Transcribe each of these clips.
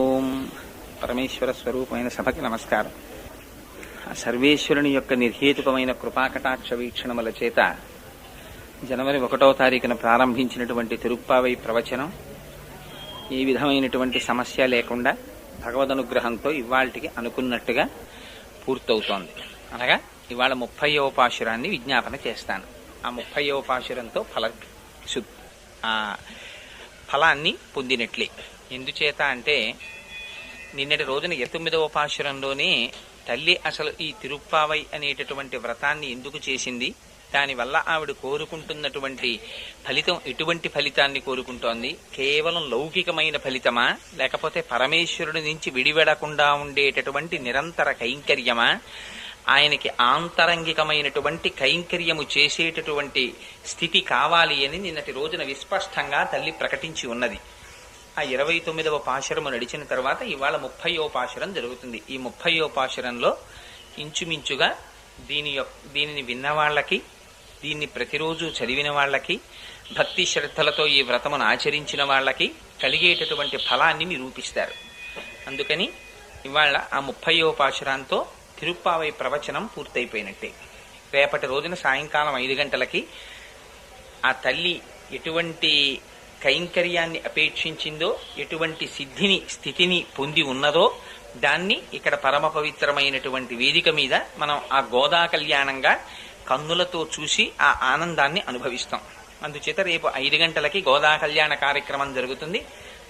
ఓం పరమేశ్వర స్వరూపమైన సభకి నమస్కారం. సర్వేశ్వరుని యొక్క నిర్హేతుకమైన కృపాకటాక్ష వీక్షణముల చేత జనవరి 1వ తారీఖున ప్రారంభించినటువంటి తిరుప్పావై ప్రవచనం ఏ విధమైనటువంటి సమస్య లేకుండా భగవదనుగ్రహంతో ఇవాళకి అనుకున్నట్టుగా పూర్తవుతోంది. అనగా ఇవాళ 30వ పాశురాన్ని విజ్ఞాపన చేస్తాను. ఆ 30వ పాశురంతో ఫలాన్ని పొందినట్లే. ఎందుచేత అంటే నిన్నటి రోజున 9వ పాశురంలోనే తల్లి అసలు ఈ తిరుప్పావై అనేటటువంటి వ్రతాన్ని ఎందుకు చేసింది, దానివల్ల ఆవిడ కోరుకుంటున్నటువంటి ఫలితం ఎటువంటి ఫలితాన్ని కోరుకుంటోంది, కేవలం లౌకికమైన ఫలితమా లేకపోతే పరమేశ్వరుడి నుంచి విడివెడకుండా ఉండేటటువంటి నిరంతర కైంకర్యమా, ఆయనకి ఆంతరంగికమైనటువంటి కైంకర్యము చేసేటటువంటి స్థితి కావాలి అని నిన్నటి రోజున విస్పష్టంగా తల్లి ప్రకటించి ఉన్నది. ఆ 29వ పాశురము నడిచిన తర్వాత ఇవాళ 30వ పాశురం జరుగుతుంది. ఈ 30వ పాశురంలో ఇంచుమించుగా దీనిని విన్నవాళ్లకి, దీన్ని ప్రతిరోజు చదివిన వాళ్ళకి, భక్తి శ్రద్ధలతో ఈ వ్రతమును ఆచరించిన వాళ్ళకి కలిగేటటువంటి ఫలాన్ని నిరూపిస్తారు. అందుకని ఇవాళ ఆ 30వ పాశురంతో తిరుప్పావై ప్రవచనం పూర్తయిపోయినట్టే. రేపటి రోజున సాయంకాలం 5 గంటలకి ఆ తల్లి ఎటువంటి కైంకర్యాన్ని అపేక్షించిందో, ఎటువంటి స్థితిని పొంది ఉన్నదో దాన్ని ఇక్కడ పరమ పవిత్రమైనటువంటి వేదిక మీద మనం ఆ గోదా కళ్యాణంగా కన్నులతో చూసి ఆ ఆనందాన్ని అనుభవిస్తాం. అందుచేత రేపు 5 గంటలకి గోదా కళ్యాణ కార్యక్రమం జరుగుతుంది.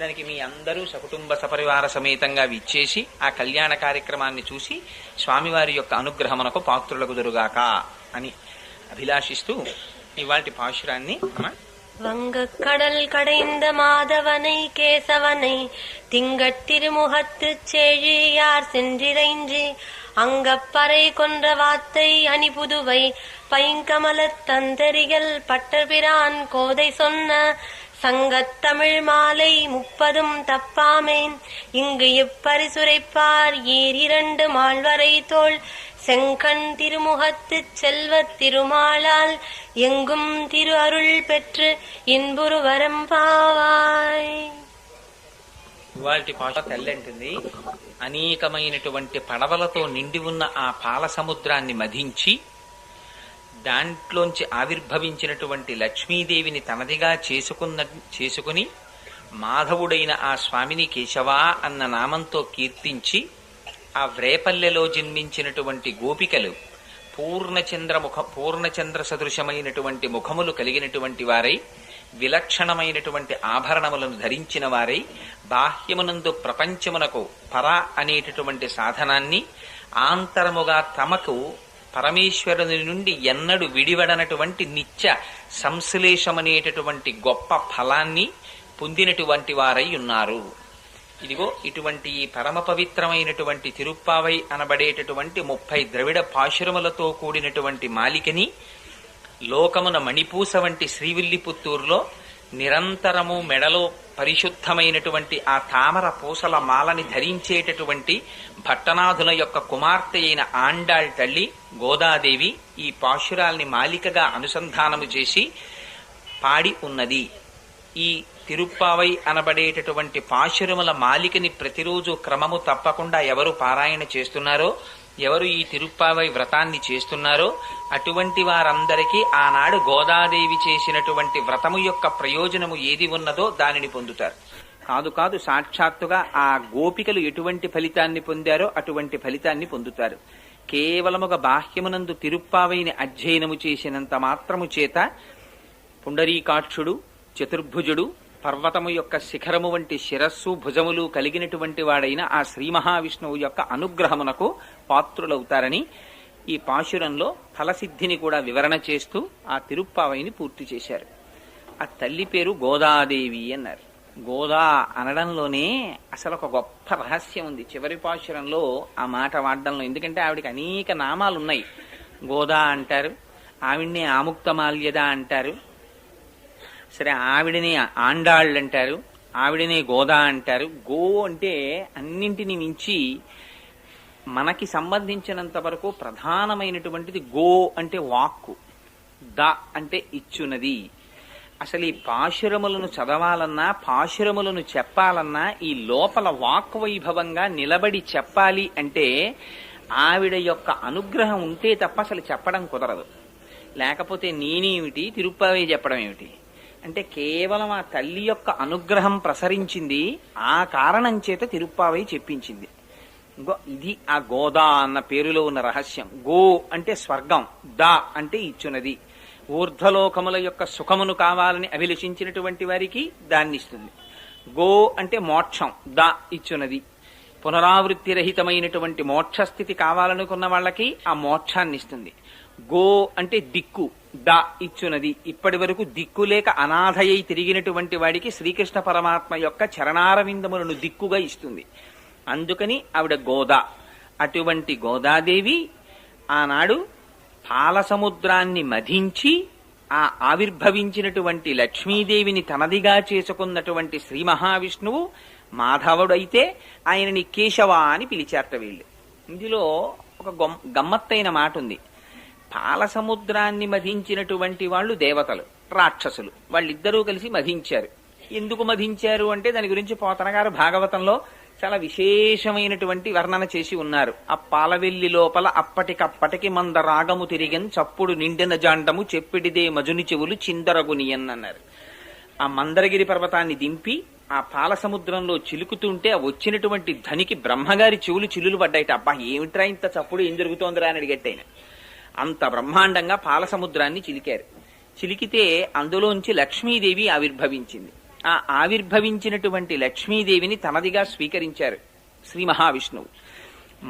దానికి మీ అందరూ సకుటుంబ సపరివార సమేతంగా విచ్చేసి ఆ కళ్యాణ కార్యక్రమాన్ని చూసి స్వామివారి యొక్క అనుగ్రహమునకు పాత్రులకు దొరుగాక అని అభిలాషిస్తూ ఇవాల్టి పాశురాన్ని வங்கக்கடல் கடைந்த மாதவனை கேசவனை திங்கட்டிருமுகத்து செழியார் சென்றிரைஞ்சி அங்கப்பறை கொன்ற வாத்தை அணிபுதுவை பைங்கமலத் தந்தரிகள் பட்டபிரான் கோதை சொன்ன சங்கத்தமிழ் மாலை 30 தப்பாமேன் இங்கு இப்பரிசுரைப்பார் ஈரிரண்டு மால்வரை தோள் செங்கண் திருமுகத்து செல்வத் திருமாலால் எங்கும் திரு அருள் பெற்று இன்புரு వరం పావాయ్. ఇవాల్టి పాట తెల్లంటుంది. అనేకమైనటువంటి పడవలతో నిండి ఉన్న ఆ పాల సముద్రాన్ని మధించి దాంట్లోంచి ఆవిర్భవించినటువంటి లక్ష్మీదేవిని తనదిగా చేసుకుని మాధవుడైన ఆ స్వామిని కేశవా అన్న నామంతో కీర్తించి ఆ వ్రేపల్లెలో జన్మించినటువంటి గోపికలు పూర్ణచంద్ర సదృశమైనటువంటి ముఖములు కలిగినటువంటి వారై, విలక్షణమైనటువంటి ఆభరణములను ధరించిన వారై, బాహ్యమునందు ప్రపంచమునకు పర అనేటటువంటి సాధనాన్ని, ఆంతరముగా తమకు పరమేశ్వరుని నుండి ఎన్నడూ విడివడనటువంటి నిత్య సంశ్లేషమనేటటువంటి గొప్ప ఫలాన్ని పొందినటువంటి వారై ఉన్నారు. ఇదిగో ఇటువంటి ఈ పరమ పవిత్రమైనటువంటి తిరుప్పావై అనబడేటటువంటి 30 ద్రవిడ పాశురములతో కూడినటువంటి మాలికని లోకమున మణిపూస వంటి శ్రీవిల్లిపుత్తూరులో నిరంతరము మెడలో పరిశుద్ధమైనటువంటి ఆ తామర పూసల మాలని ధరించేటటువంటి భట్టనాథుల యొక్క కుమార్తె అయిన ఆండాళ్ తల్లి గోదాదేవి ఈ పాశురాల్ని మాలికగా అనుసంధానము చేసి పాడి ఉన్నది. ఈ తిరుప్పావై అనబడేటటువంటి పాశురముల మాలికని ప్రతిరోజు క్రమము తప్పకుండా ఎవరు పారాయణ చేస్తున్నారో, ఎవరు ఈ తిరుప్పావై వ్రతాన్ని చేస్తున్నారో అటువంటి వారందరికీ ఆనాడు గోదాదేవి చేసినటువంటి వ్రతము యొక్క ప్రయోజనము ఏది ఉన్నదో దానిని పొందుతారు. కాదు సాక్షాత్తుగా ఆ గోపికలు ఎటువంటి ఫలితాన్ని పొందారో అటువంటి ఫలితాన్ని పొందుతారు. కేవలముగా బాహ్యమునందు తిరుప్పావైని అధ్యయనము చేసినంత మాత్రము చేత పుండరీకాక్షుడు, చతుర్భుజుడు, పర్వతము యొక్క శిఖరము వంటి శిరస్సు భుజములు కలిగినటువంటి వాడైన ఆ శ్రీ మహావిష్ణువు యొక్క అనుగ్రహమునకు పాత్రులవుతారని ఈ పాశురంలో ఫలసిద్ధిని కూడా వివరణ చేస్తూ ఆ తిరుప్పావైని పూర్తి చేశారు. ఆ తల్లి పేరు గోదాదేవి అన్నారు. గోదా అనడంలోనే అసలు ఒక గొప్ప రహస్యం ఉంది చివరి పాశురంలో ఆ మాట వాడడంలో. ఎందుకంటే ఆవిడికి అనేక నామాలున్నాయి. గోదా అంటారు, ఆవిడ్ని ఆముక్తమాల్యద అంటారు, సరే ఆవిడని ఆండాళ్ళు అంటారు, ఆవిడనే గోదా అంటారు. గో అంటే అన్నింటిని మించి మనకి సంబంధించినంత వరకు ప్రధానమైనటువంటిది గో అంటే వాక్కు, ద అంటే ఇచ్చునది. అసలు ఈ పాశురములను చదవాలన్నా పాశురములను చెప్పాలన్నా ఈ లోపల వాక్వైభవంగా నిలబడి చెప్పాలి అంటే ఆవిడ యొక్క అనుగ్రహం ఉంటే తప్ప అసలు చెప్పడం కుదరదు. లేకపోతే నేనేమిటి తిరుప్పావై చెప్పడం ఏమిటి అంటే కేవలం ఆ తల్లి యొక్క అనుగ్రహం ప్రసరించింది. ఆ కారణం చేత తిరుప్పావై చెప్పించింది. ఇది ఆ గోదా అన్న పేరులో ఉన్న రహస్యం. గో అంటే స్వర్గం, దా అంటే ఇచ్చున్నది. ఊర్ధ్వలోకముల యొక్క సుఖమును కావాలని అభిలషించినటువంటి వారికి దాన్ని ఇస్తుంది. గో అంటే మోక్షం, దా ఇచ్చున్నది. పునరావృత్తి రహితమైనటువంటి మోక్షస్థితి కావాలనుకున్న వాళ్ళకి ఆ మోక్షాన్ని ఇస్తుంది. గో అంటే దిక్కు, దా ఇచ్చున్నది. ఇప్పటి వరకు దిక్కు లేక అనాథయ్యి తిరిగినటువంటి వాడికి శ్రీకృష్ణ పరమాత్మ యొక్క చరణారవిందములను దిక్కుగా ఇస్తుంది. అందుకని ఆవిడ గోదా. అటువంటి గోదాదేవి ఆనాడు పాలసముద్రాన్ని మధించి ఆ ఆవిర్భవించినటువంటి లక్ష్మీదేవిని తనదిగా చేసుకున్నటువంటి శ్రీ మహావిష్ణువు మాధవుడైతే ఆయనని కేశవ అని పిలిచారట వీళ్ళు. ఇందులో ఒక గమ్మత్తైన మాట ఉంది. పాలసముద్రాన్ని మధించినటువంటి వాళ్ళు దేవతలు, రాక్షసులు, వాళ్ళిద్దరూ కలిసి మధించారు. ఎందుకు మధించారు అంటే దాని గురించి పోతన గారు భాగవతంలో చాలా విశేషమైనటువంటి వర్ణన చేసి ఉన్నారు. ఆ పాలవెల్లి లోపల అప్పటికప్పటికి మంద రాగము తిరిగన్ చప్పుడు నిండిన జాండము చెప్పిడిదే మజుని చెవులు చిందరగునియన్ అన్నారు. ఆ మందరగిరి పర్వతాన్ని దింపి ఆ పాల సముద్రంలో చిలుకుతుంటే ఆ వచ్చినటువంటి ధనికి బ్రహ్మగారి చెవులు చిల్లులు పడ్డాయిట. అబ్బా ఏమిట్రా ఇంత చప్పుడు, ఏం జరుగుతోందిరా అని అడిగట్టయిన. అంత బ్రహ్మాండంగా పాల సముద్రాన్ని చిలికారు. చిలికితే అందులోంచి లక్ష్మీదేవి ఆవిర్భవించింది. ఆ ఆవిర్భవించినటువంటి లక్ష్మీదేవిని తనదిగా స్వీకరించారు శ్రీ మహావిష్ణువు.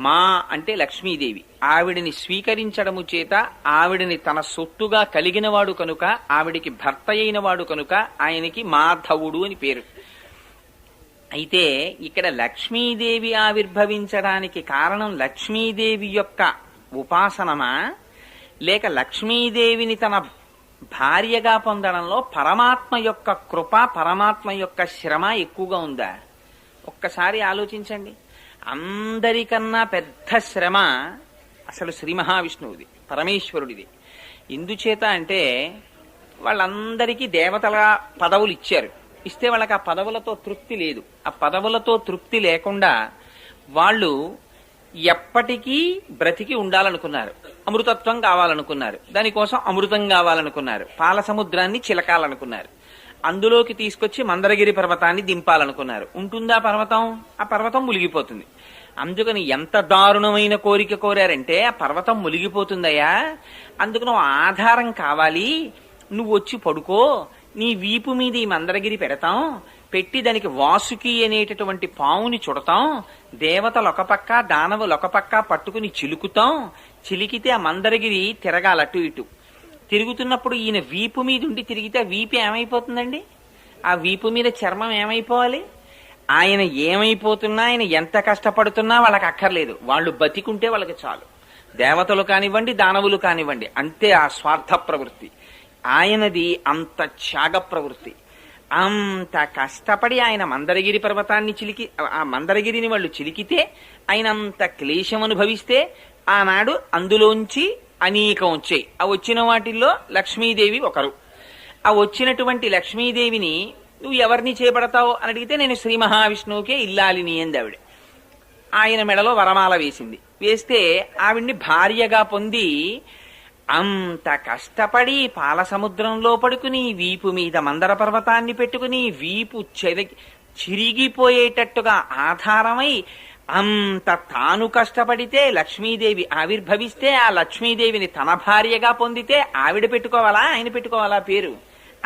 మా అంటే లక్ష్మీదేవి. ఆవిడిని స్వీకరించడము చేత ఆవిడిని తన సొత్తుగా కలిగినవాడు కనుక, ఆవిడికి భర్త అయినవాడు కనుక ఆయనకి మాధవుడు అని పేరు. అయితే ఇక్కడ లక్ష్మీదేవి ఆవిర్భవించడానికి కారణం లక్ష్మీదేవి యొక్క ఉపాసనమా, లేక లక్ష్మీదేవిని తన భార్యగా పొందడంలో పరమాత్మ యొక్క కృప, పరమాత్మ యొక్క శ్రమ ఎక్కువగా ఉందా? ఒక్కసారి ఆలోచించండి. అందరికన్నా పెద్ద శ్రమ అసలు శ్రీ మహావిష్ణువుది, పరమేశ్వరుడిది. ఎందుచేత అంటే వాళ్ళందరికీ దేవతల పదవులు ఇచ్చారు. ఇస్తే వాళ్ళకి ఆ పదవులతో తృప్తి లేదు. ఆ పదవులతో తృప్తి లేకుండా వాళ్ళు ఎప్పటికీ బ్రతికి ఉండాలనుకున్నారు. అమృతత్వం కావాలనుకున్నారు. దానికోసం అమృతం కావాలనుకున్నారు. పాల సముద్రాన్ని చిలకాలనుకున్నారు. అందులోకి తీసుకొచ్చి మందరగిరి పర్వతాన్ని దింపాలనుకున్నారు. ఉంటుందా పర్వతం? ఆ పర్వతం మునిగిపోతుంది. అందుకని ఎంత దారుణమైన కోరిక కోరారంటే ఆ పర్వతం మునిగిపోతుందయ్యా, అందుకు ఆధారం కావాలి, నువ్వు వచ్చి పడుకో, నీ వీపు మీద ఈ మందరగిరి పెడతాం, పెట్టి దానికి వాసుకి అనేటటువంటి పావుని చుడతాం, దేవతలు ఒక పక్క దానవులు ఒక పక్క పట్టుకుని చిలుకుతాం, చిలికితే ఆ మందరగిరి తిరగాలి అటు ఇటు. తిరుగుతున్నప్పుడు ఈయన వీపు మీద ఉండి తిరిగితే ఆ వీపు ఏమైపోతుందండి? ఆ వీపు మీద చర్మం ఏమైపోవాలి? ఆయన ఏమైపోతున్నా, ఆయన ఎంత కష్టపడుతున్నా వాళ్ళకి అక్కర్లేదు. వాళ్ళు బతికుంటే వాళ్ళకి చాలు. దేవతలు కానివ్వండి, దానవులు కానివ్వండి, అంతే ఆ స్వార్థ ప్రవృత్తి. ఆయనది అంత త్యాగ ప్రవృత్తి. అంత కష్టపడి ఆయన మందరగిరి పర్వతాన్ని చిలికి, ఆ మందరగిరిని వాళ్ళు చిలికితే ఆయన అంత క్లేశం అనుభవిస్తే ఆనాడు అందులోంచి అనేకం వచ్చాయి. ఆ వచ్చిన వాటిల్లో లక్ష్మీదేవి ఒకరు. ఆ వచ్చినటువంటి లక్ష్మీదేవిని నువ్వు ఎవరిని చేపడతావు అని అడిగితే నేను శ్రీ మహావిష్ణువుకే ఇల్లాలిని అంది ఆవిడ. ఆయన మెడలో వరమాల వేసింది. వేస్తే ఆవిడ్ని భార్యగా పొంది అంత కష్టపడి పాల సముద్రంలో పడుకుని వీపు మీద మందర పర్వతాన్ని పెట్టుకుని వీపు చిరిగిపోయేటట్టుగా ఆధారమై అంత తాను కష్టపడితే లక్ష్మీదేవి ఆవిర్భవిస్తే ఆ లక్ష్మీదేవిని తన భార్యగా పొందితే ఆవిడ పెట్టుకోవాలా, ఆయన పెట్టుకోవాలా పేరు?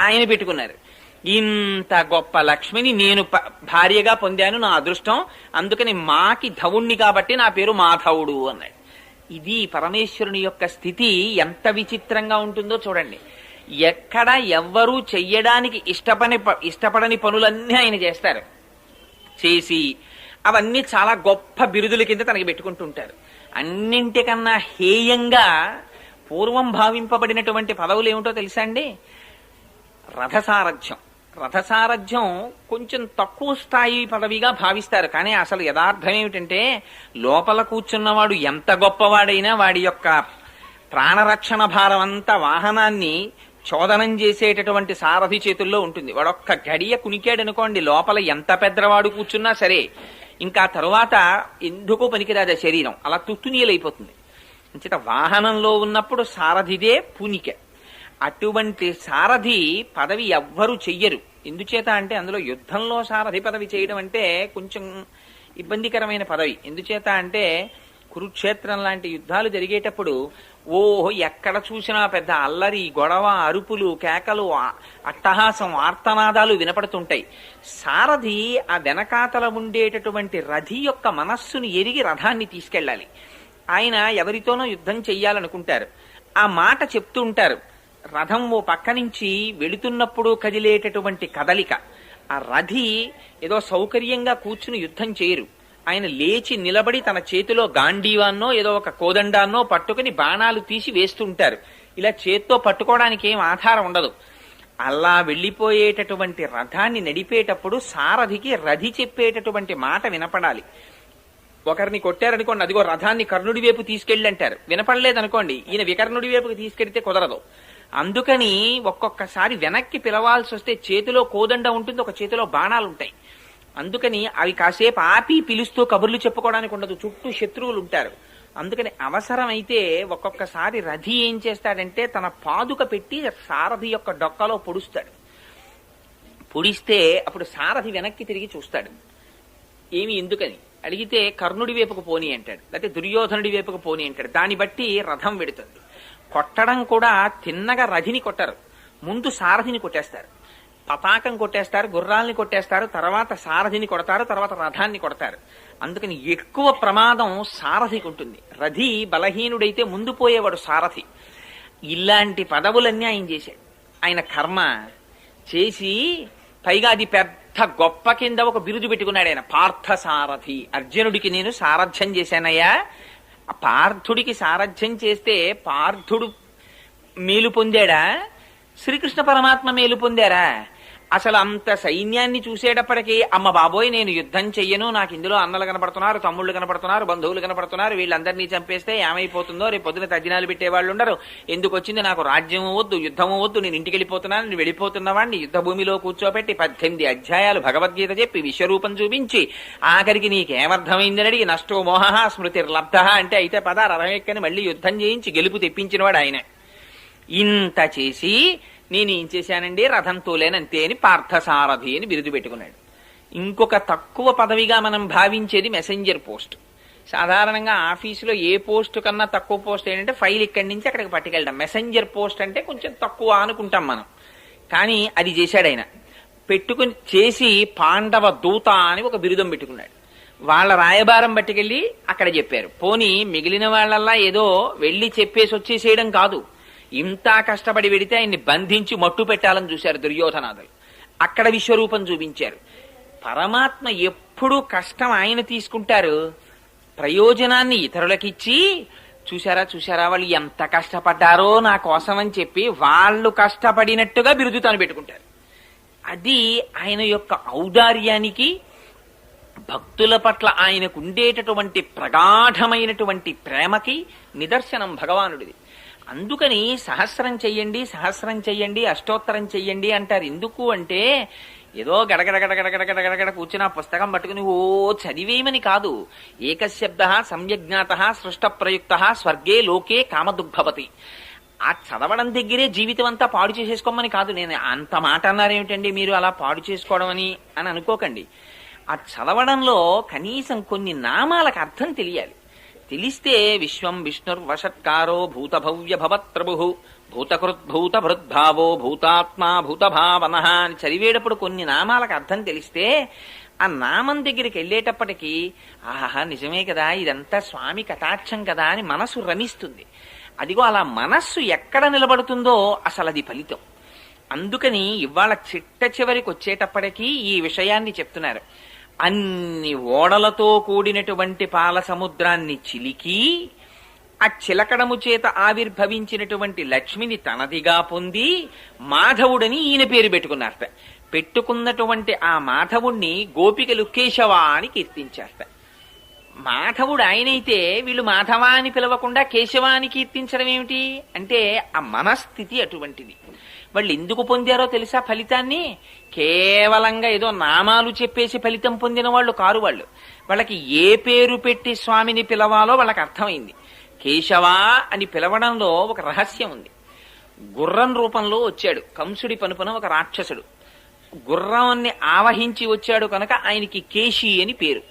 ఆయన పెట్టుకున్నారు. ఇంత గొప్ప లక్ష్మిని నేను భార్యగా పొందాను, నా అదృష్టం, అందుకని మాకి ధవుణ్ణి కాబట్టి నా పేరు మాధవుడు అన్నాడు. ఇది పరమేశ్వరుని యొక్క స్థితి ఎంత విచిత్రంగా ఉంటుందో చూడండి. ఎక్కడ ఎవ్వరూ చెయ్యడానికి ఇష్టపడని పనులన్నీ ఆయన చేస్తారు. చేసి అవన్నీ చాలా గొప్ప బిరుదుల కింద తనకి పెట్టుకుంటుంటారు. అన్నింటికన్నా హేయంగా పూర్వం భావింపబడినటువంటి పదవులు ఏమిటో తెలుసా అండి? రథసారథ్యం. రథసారథ్యం కొంచెం తక్కువ స్థాయి పదవిగా భావిస్తారు. కానీ అసలు యథార్థం ఏమిటంటే లోపల కూర్చున్నవాడు ఎంత గొప్పవాడైనా వాడి యొక్క ప్రాణరక్షణ భారం అంతా వాహనాన్ని చోదనం చేసేటటువంటి సారథి చేతుల్లో ఉంటుంది. వాడొక్క గడియ కునికాడనుకోండి, లోపల ఎంత పెద్దవాడు కూర్చున్నా సరే ఇంకా తరువాత ఎందుకు పనికిరాదు ఆ శరీరం, అలా తుత్తునీయలైపోతుంది. అంచేత వాహనంలో ఉన్నప్పుడు సారథిదే పూనిక. అటువంటి సారథి పదవి ఎవ్వరూ చెయ్యరు. ఎందుచేత అంటే అందులో యుద్ధంలో సారథి పదవి చేయడం అంటే కొంచెం ఇబ్బందికరమైన పదవి. ఎందుచేత అంటే కురుక్షేత్రం లాంటి యుద్ధాలు జరిగేటప్పుడు ఓహో ఎక్కడ చూసినా పెద్ద అల్లరి, గొడవ, అరుపులు, కేకలు, అట్టహాసం, ఆర్తనాదాలు వినపడుతుంటాయి. సారథి ఆ వెనకాతల ఉండేటటువంటి రథి యొక్క మనస్సును ఎరిగి రథాన్ని తీసుకెళ్ళాలి. ఆయన ఎవరితోనో యుద్ధం చెయ్యాలనుకుంటారు, ఆ మాట చెప్తూ ఉంటారు. రథం ఓ పక్క నుంచి వెళుతున్నప్పుడు కదిలేటటువంటి కదలిక, ఆ రథి ఏదో సౌకర్యంగా కూర్చుని యుద్ధం చేయరు. ఆయన లేచి నిలబడి తన చేతిలో గాంధీవాన్నో ఏదో ఒక కోదండాన్నో పట్టుకుని బాణాలు తీసి వేస్తుంటారు. ఇలా చేత్తో పట్టుకోవడానికి ఏం ఆధారం ఉండదు. అలా వెళ్లిపోయేటటువంటి రథాన్ని నడిపేటప్పుడు సారథికి రథి చెప్పేటటువంటి మాట వినపడాలి. ఒకరిని కొట్టారనుకోండి, అదిగో రథాన్ని కర్ణుడి వైపు తీసుకెళ్ళి అంటారు. వినపడలేదనుకోండి, ఈయన వికర్ణుడి వైపుకి తీసుకెళ్తే కుదరదు. అందుకని ఒక్కొక్కసారి వెనక్కి పిలవాల్సి వస్తే చేతిలో కోదండ ఉంటుంది, ఒక చేతిలో బాణాలు ఉంటాయి. అందుకని అవి కాసేపు ఆపి పిలుస్తూ కబుర్లు చెప్పుకోవడానికి ఉండదు, చుట్టూ శత్రువులు ఉంటారు. అందుకని అవసరమైతే ఒక్కొక్కసారి రథి ఏం చేస్తాడంటే తన పాదుక పెట్టి సారథి యొక్క డొక్కలో పొడుస్తాడు. పొడిస్తే అప్పుడు సారథి వెనక్కి తిరిగి చూస్తాడు. ఏమి ఎందుకని అడిగితే కర్ణుడి వైపుకు పోని అంటాడు, లేకపోతే దుర్యోధనుడి వైపుకు పోని అంటాడు. దాన్ని బట్టి రథం వెడుతుంది. కొట్టడం కూడా తిన్నగా రథిని కొట్టరు, ముందు సారథిని కొట్టేస్తారు. పతాకం కొట్టేస్తారు, గుర్రాల్ని కొట్టేస్తారు, తర్వాత సారథిని కొడతారు, తర్వాత రథాన్ని కొడతారు. అందుకని ఎక్కువ ప్రమాదం సారథికి ఉంటుంది. రథి బలహీనుడైతే ముందు పోయేవాడు సారథి. ఇలాంటి పదవులన్నీ ఆయన చేశాడు. ఆయన కర్మ చేసి పైగా అది పెద్ద గొప్ప కింద ఒక బిరుదు పెట్టుకున్నాడు ఆయన, పార్థ సారథి. అర్జునుడికి నేను సారథ్యం చేశానయ్యా. పార్థుడికి సారథ్యం చేస్తే పార్థుడు మేలు పొందాడా, శ్రీకృష్ణ పరమాత్మ మేలు పొందారా? అసలు అంత సైన్యాన్ని చూసేటప్పటికీ అమ్మ బాబోయ్ నేను యుద్ధం చెయ్యను, నాకు ఇందులో అన్నలు కనపడుతున్నారు, తమ్ముళ్ళు కనపడుతున్నారు, బంధువులు కనపడుతున్నారు, వీళ్ళందరినీ చంపేస్తే ఏమైపోతుందో, రేపు పొద్దున తజ్జనాలు పెట్టేవాళ్ళు ఉండరు, ఎందుకు వచ్చింది నాకు రాజ్యము వద్దు, యుద్ధము వద్దు, నేను ఇంటికి వెళ్ళిపోతున్నాను, నేను వెళ్ళిపోతున్నవాడిని యుద్ధ భూమిలో కూర్చోబెట్టి 18 అధ్యాయాలు భగవద్గీత చెప్పి విశ్వరూపం చూపించి ఆఖరికి నీకేమర్థమైందని అడిగి నష్టో మోహ స్మృతిర్లబ్ధ అంటే అయితే పద రథం ఎక్కని మళ్ళీ యుద్ధం చేయించి గెలుపు తెప్పించినవాడు ఆయన. ఇంత చేసి నేనేం చేశానండి, రథం తోలేనంతే అని పార్థసారథి అని బిరుదు పెట్టుకున్నాడు. ఇంకొక తక్కువ పదవిగా మనం భావించేది మెసెంజర్ పోస్ట్. సాధారణంగా ఆఫీసులో ఏ పోస్ట్ కన్నా తక్కువ పోస్ట్ ఏంటంటే ఫైల్ ఇక్కడి నుంచి అక్కడికి పట్టుకెళ్ళడం. మెసెంజర్ పోస్ట్ అంటే కొంచెం తక్కువ అనుకుంటాం మనం, కానీ అది చేశాడు ఆయన. పెట్టుకుని చేసి పాండవ దూత అని ఒక బిరుదం పెట్టుకున్నాడు. వాళ్ళ రాయబారం పట్టుకెళ్ళి అక్కడ చెప్పారు. పోనీ మిగిలిన వాళ్ళల్లా ఏదో వెళ్లి చెప్పేసి వచ్చేసేయడం కాదు, ఇంత కష్టపడి వెడితే ఆయన్ని బంధించి మట్టు పెట్టాలని చూశారు దుర్యోధనాదులు. అక్కడ విశ్వరూపం చూపించారు. పరమాత్మ ఎప్పుడూ కష్టం ఆయన తీసుకుంటారు, ప్రయోజనాన్ని ఇతరులకిచ్చి చూశారా వాళ్ళు ఎంత కష్టపడ్డారో నా కోసం అని చెప్పి వాళ్ళు కష్టపడినట్టుగా బిరుదు తాను పెట్టుకుంటారు. అది ఆయన యొక్క ఔదార్యానికి, భక్తుల పట్ల ఆయనకు ఉండేటటువంటి ప్రగాఢమైనటువంటి ప్రేమకి నిదర్శనం భగవానుడిది. అందుకని సహస్రం చెయ్యండి, అష్టోత్తరం చెయ్యండి అంటారు. ఎందుకు అంటే ఏదో గడగడ కూర్చుని ఆ పుస్తకం పట్టుకుని ఓ చదివేయమని కాదు. ఏకశబ్ద సమ్యజ్ఞాత సృష్ట ప్రయుక్త స్వర్గే లోకే కామదుగ్భవతి. ఆ చదవడం దగ్గరే జీవితం అంతా పాడు చేసేసుకోమని కాదు. నేను అంత మాట అన్నారేమిటండి మీరు అలా పాడు చేసుకోవడం అని అనుకోకండి. ఆ చదవడంలో కనీసం కొన్ని నామాలకు అర్థం తెలియాలి. తెలిస్తే విశ్వం విష్ణుర్వషట్కారో భూతభవ్య భవత్ప్రభు భూతకృద్భూత భృద్భావో భూతాత్మా భూతభావన అని చదివేటప్పుడు కొన్ని నామాలకు అర్థం తెలిస్తే ఆ నామం దగ్గరికి వెళ్ళేటప్పటికీ ఆహా నిజమే కదా, ఇదంతా స్వామి కటాక్షం కదా అని మనసు రమిస్తుంది. అదిగో అలా మనస్సు ఎక్కడ నిలబడుతుందో అసలు అది ఫలితం. అందుకని ఇవాళ చిట్ట చివరికి వచ్చేటప్పటికీ ఈ విషయాన్ని చెప్తున్నారు. అన్ని ఓడలతో కూడినటువంటి పాల సముద్రాన్ని చిలికి ఆ చిలకడము చేత ఆవిర్భవించినటువంటి లక్ష్మిని తనదిగా పొంది మాధవుడని ఈయన పేరు పెట్టుకున్నారట. పెట్టుకున్నటువంటి ఆ మాధవుణ్ణి గోపికలు కేశవ అని కీర్తించారట. మాధవుడు ఆయనైతే వీళ్ళు మాధవ అని పిలవకుండా కేశవ అని కీర్తించడం ఏమిటి అంటే ఆ మనస్థితి అటువంటిది. వాళ్ళు ఎందుకు పొందారో తెలుసా ఫలితాన్ని? కేవలంగా ఏదో నామాలు చెప్పేసి ఫలితం పొందిన వాళ్ళు కారు వాళ్ళు. వాళ్ళకి ఏ పేరు పెట్టి స్వామిని పిలవాలో వాళ్ళకి అర్థమైంది. కేశవా అని పిలవడంలో ఒక రహస్యం ఉంది. గుర్రం రూపంలో వచ్చాడు కంసుడి పనుపున ఒక రాక్షసుడు. గుర్రాన్ని ఆవహించి వచ్చాడు కనుక ఆయనకి కేశి అని పేరు.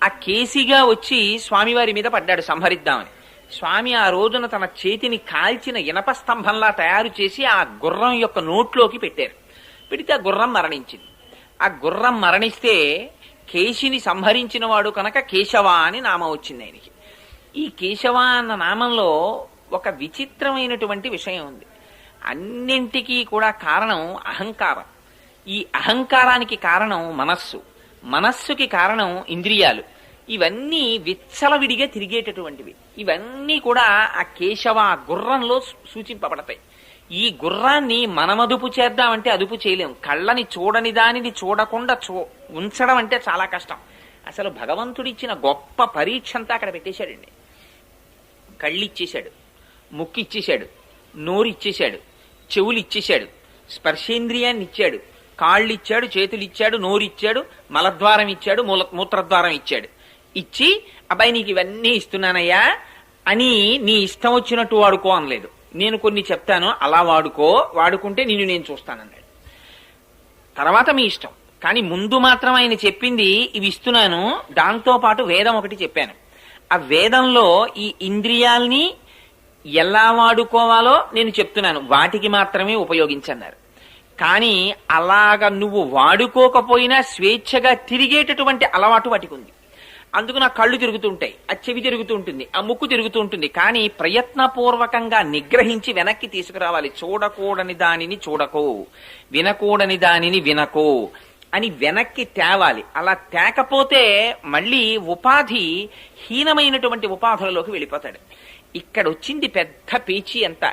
ఆ కేసిగా వచ్చి స్వామివారి మీద పడ్డాడు సంహరిద్దామని. స్వామి ఆ రోజున తన చేతిని కాల్చిన ఇనప స్తంభంలా తయారు చేసి ఆ గుర్రం యొక్క నోట్లోకి పెట్టారు. పెడితే ఆ గుర్రం మరణించింది. ఆ గుర్రం మరణిస్తే కేశిని సంహరించిన వాడు కనుక కేశవ అని నామం వచ్చింది ఆయనకి. ఈ కేశవ అన్న నామంలో ఒక విచిత్రమైనటువంటి విషయం ఉంది. అన్నింటికీ కూడా కారణం అహంకారం. ఈ అహంకారానికి కారణం మనస్సు, మనస్సుకి కారణం ఇంద్రియాలు. ఇవన్నీ విచ్చలవిడిగా తిరిగేటటువంటివి. ఇవన్నీ కూడా ఆ కేశవ గుర్రంలో సూచింపబడతాయి. ఈ గుర్రాన్ని మనమదుపు చేద్దామంటే అదుపు చేయలేం. కళ్ళని చూడని దానిని చూడకుండా ఉంచడం అంటే చాలా కష్టం. అసలు భగవంతుడిచ్చిన గొప్ప పరీక్ష అంతా అక్కడ పెట్టేశాడండి. కళ్ళిచ్చేశాడు, ముక్కు ఇచ్చేశాడు, నోరు ఇచ్చేశాడు, చెవులు ఇచ్చేశాడు, స్పర్శేంద్రియాన్ని ఇచ్చాడు, కాళ్ళు ఇచ్చాడు, చేతులు ఇచ్చాడు, నోరు ఇచ్చాడు, మలద్వారం ఇచ్చాడు, మూత్రద్వారం ఇచ్చాడు. ఇచ్చి అబ్బాయి నీకు ఇవన్నీ ఇస్తున్నానయ్యా అని నీ ఇష్టం వచ్చినట్టు వాడుకో అనలేదు. నేను కొన్ని చెప్తాను అలా వాడుకో, వాడుకుంటే నిన్ను నేను చూస్తానన్నాడు. తర్వాత మీ ఇష్టం, కానీ ముందు మాత్రం ఆయన చెప్పింది ఇవి ఇస్తున్నాను. దాంతో పాటు వేదం ఒకటి చెప్పాను. ఆ వేదంలో ఈ ఇంద్రియాల్ని ఎలా వాడుకోవాలో నేను చెప్తున్నాను, వాటికి మాత్రమే ఉపయోగించన్నారు. కానీ అలాగ నువ్వు వాడుకోకపోయినా స్వేచ్ఛగా తిరిగేటటువంటి అలవాటు వాటికి ఉంది. అందుకు నా కళ్ళు తిరుగుతుంటాయి, ఆ చెవి తిరుగుతూ ఉంటుంది, ఆ ముక్కు తిరుగుతూ ఉంటుంది. కానీ ప్రయత్నపూర్వకంగా నిగ్రహించి వెనక్కి తీసుకురావాలి. చూడకూడని దానిని చూడకో, వినకూడని దానిని వినకో అని వెనక్కి తేవాలి. అలా తేకపోతే మళ్ళీ ఉపాధి హీనమైనటువంటి ఉపాధులలోకి వెళ్ళిపోతాడు. ఇక్కడ వచ్చింది పెద్ద పేచీ అంతా.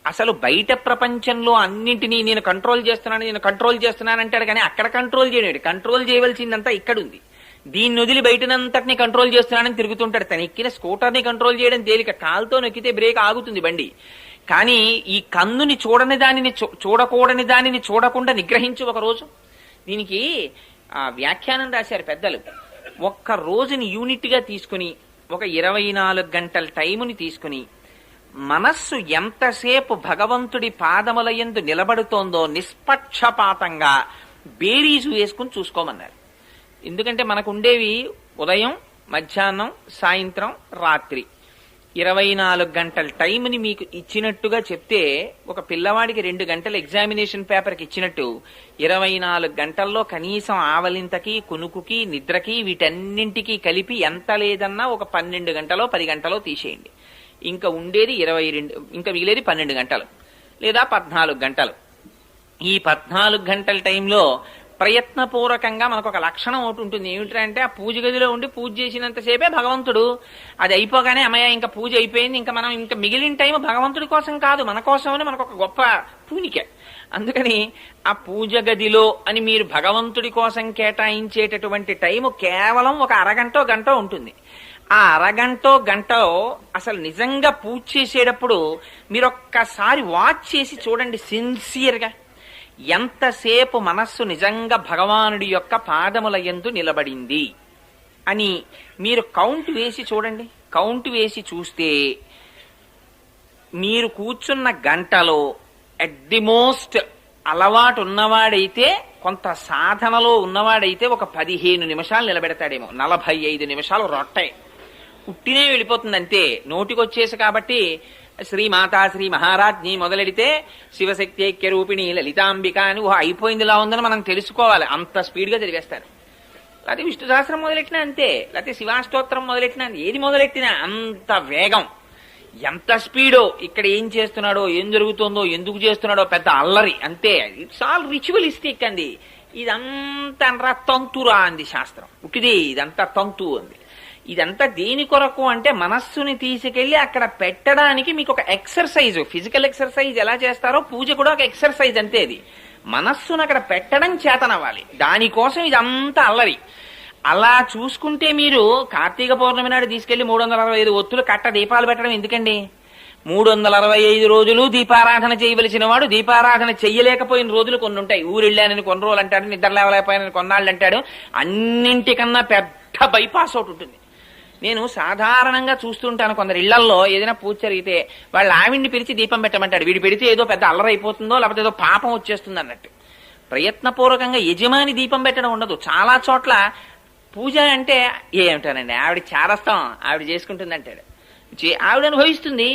అసలు బయట ప్రపంచంలో అన్నింటినీ నేను కంట్రోల్ చేస్తున్నాను అంటాడు. కానీ అక్కడ కంట్రోల్ చేయలేడు. కంట్రోల్ చేయవలసిందంతా ఇక్కడుంది. దీన్ని వదిలి బయటనంతటిని కంట్రోల్ చేస్తున్నానని తిరుగుతుంటాడు. తను ఎక్కిన స్కూటర్ని కంట్రోల్ చేయడం తేలిక, కాలుతో నొక్కితే బ్రేక్ ఆగుతుంది బండి. కానీ ఈ కన్నుని చూడని దానిని చూడకూడని దానిని చూడకుండా నిగ్రహించి ఒక రోజు. దీనికి వ్యాఖ్యానం రాశారు పెద్దలు. ఒక్క రోజుని యూనిట్ గా తీసుకుని ఒక 24 గంటల టైముని తీసుకుని మనస్సు ఎంతసేపు భగవంతుడి పాదముల యందు నిలబడుతోందో నిష్పక్షపాతంగా బేరీజు వేసుకుని చూసుకోమన్నారు. ఎందుకంటే మనకు ఉండేవి ఉదయం, మధ్యాహ్నం, సాయంత్రం, రాత్రి. 24 గంటల టైంని మీకు ఇచ్చినట్టుగా చెప్తే ఒక పిల్లవాడికి 2 గంటల ఎగ్జామినేషన్ పేపర్కి ఇచ్చినట్టు 24 గంటల్లో కనీసం ఆవలింతకి, కునుకుకి, నిద్రకి, వీటన్నింటికి కలిపి ఎంత లేదన్నా ఒక 12 గంటలో 10 గంటలో తీసేయండి. ఇంకా ఉండేది 22, ఇంకా మిగిలేది 12 గంటలు లేదా 14 గంటలు. ఈ 14 గంటల టైంలో ప్రయత్నపూర్వకంగా మనకు ఒక లక్షణం ఒకటి ఉంటుంది. ఏమిటంటే ఆ పూజ గదిలో ఉండి పూజ చేసినంతసేపే భగవంతుడు. అది అయిపోగానే అమ్మయ్య ఇంకా పూజ అయిపోయింది, ఇంకా మనం ఇంకా మిగిలిన టైం భగవంతుడి కోసం కాదు, మన కోసమని మనకు ఒక గొప్ప పూనిక. అందుకని ఆ పూజ గదిలో అని మీరు భగవంతుడి కోసం కేటాయించేటటువంటి టైము కేవలం ఒక అరగంటో గంటో ఉంటుంది. ఆ అరగంటో గంటో అసలు నిజంగా పూజ చేసేటప్పుడు మీరు ఒక్కసారి వాచ్ చేసి చూడండి సిన్సియర్గా. ఎంతసేపు మనస్సు నిజంగా భగవానుడి యొక్క పాదముల యందు నిలబడింది అని మీరు కౌంట్ వేసి చూడండి. కౌంట్ వేసి చూస్తే మీరు కూర్చున్న గంటలో అట్ ది మోస్ట్ అలవాటు ఉన్నవాడైతే, కొంత సాధనలో ఉన్నవాడైతే ఒక 15 నిమిషాలు నిలబెడతాడేమో. 45 నిమిషాలు రొట్టే ఉట్టినే వెళ్ళిపోతుంది అంతే. నోటికొచ్చేసి కాబట్టి శ్రీమాతా శ్రీ మహారాజ్ని మొదలెడితే శివశక్తి ఐక్య రూపిణి లలితాంబిక అని అయిపోయిందిలా ఉందని మనం తెలుసుకోవాలి. అంత స్పీడ్గా చదివేస్తారు. లేకపోతే విష్ణు సహస్రం మొదలెట్టినా అంతే, లేకపోతే శివాష్టోత్తరం మొదలెట్టినా, ఏది మొదలెట్టినా అంత వేగం, ఎంత స్పీడో. ఇక్కడ ఏం చేస్తున్నాడో, ఏం జరుగుతుందో, ఎందుకు చేస్తున్నాడో పెద్ద అల్లరి అంతే. ఇట్స్ ఆల్ రిచువలిస్టిక్ అండి. ఇదంతా తంతురా అంది శాస్త్రం. ఉట్టిది ఇదంతా తంతు అంది. ఇదంతా దేని కొరకు అంటే మనస్సుని తీసుకెళ్లి అక్కడ పెట్టడానికి మీకు ఒక ఎక్సర్సైజ్, ఫిజికల్ ఎక్సర్సైజ్ ఎలా చేస్తారో పూజ కూడా ఒక ఎక్సర్సైజ్ అంతే. అది మనస్సును అక్కడ పెట్టడం చేతనవ్వాలి. దానికోసం ఇదంతా అల్లరి. అలా చూసుకుంటే మీరు కార్తీక పౌర్ణమి నాడు తీసుకెళ్లి 365 ఒత్తులు కట్ట దీపాలు పెట్టడం ఎందుకండి? 365 రోజులు దీపారాధన చేయవలసిన వాడు దీపారాధన చెయ్యలేకపోయిన రోజులు కొన్ని ఉంటాయి. ఊరెళ్ళానని కొన్ని రోజులు అంటాడు, నిద్ర లేవలేకపోయానని కొన్నాళ్ళు అంటాడు. అన్నింటికన్నా పెద్ద బైపాస్ ఒకటి ఉంటుంది. నేను సాధారణంగా చూస్తుంటాను కొందరు ఇళ్లల్లో ఏదైనా పూజ జరిగితే వాళ్ళ ఆవిడ్ని పిలిచి దీపం పెట్టమంటాడు. వీడు పెడితే ఏదో పెద్ద అల్లరైపోతుందో లేకపోతే ఏదో పాపం వచ్చేస్తుంది అన్నట్టు. ప్రయత్నపూర్వకంగా యజమాని దీపం పెట్టడం ఉండదు. చాలా చోట్ల పూజ అంటే ఏమిటానండి ఆవిడ చేరస్తాం, ఆవిడ చేసుకుంటుంది అంటాడు. ఆవిడ అనుభవిస్తుంది.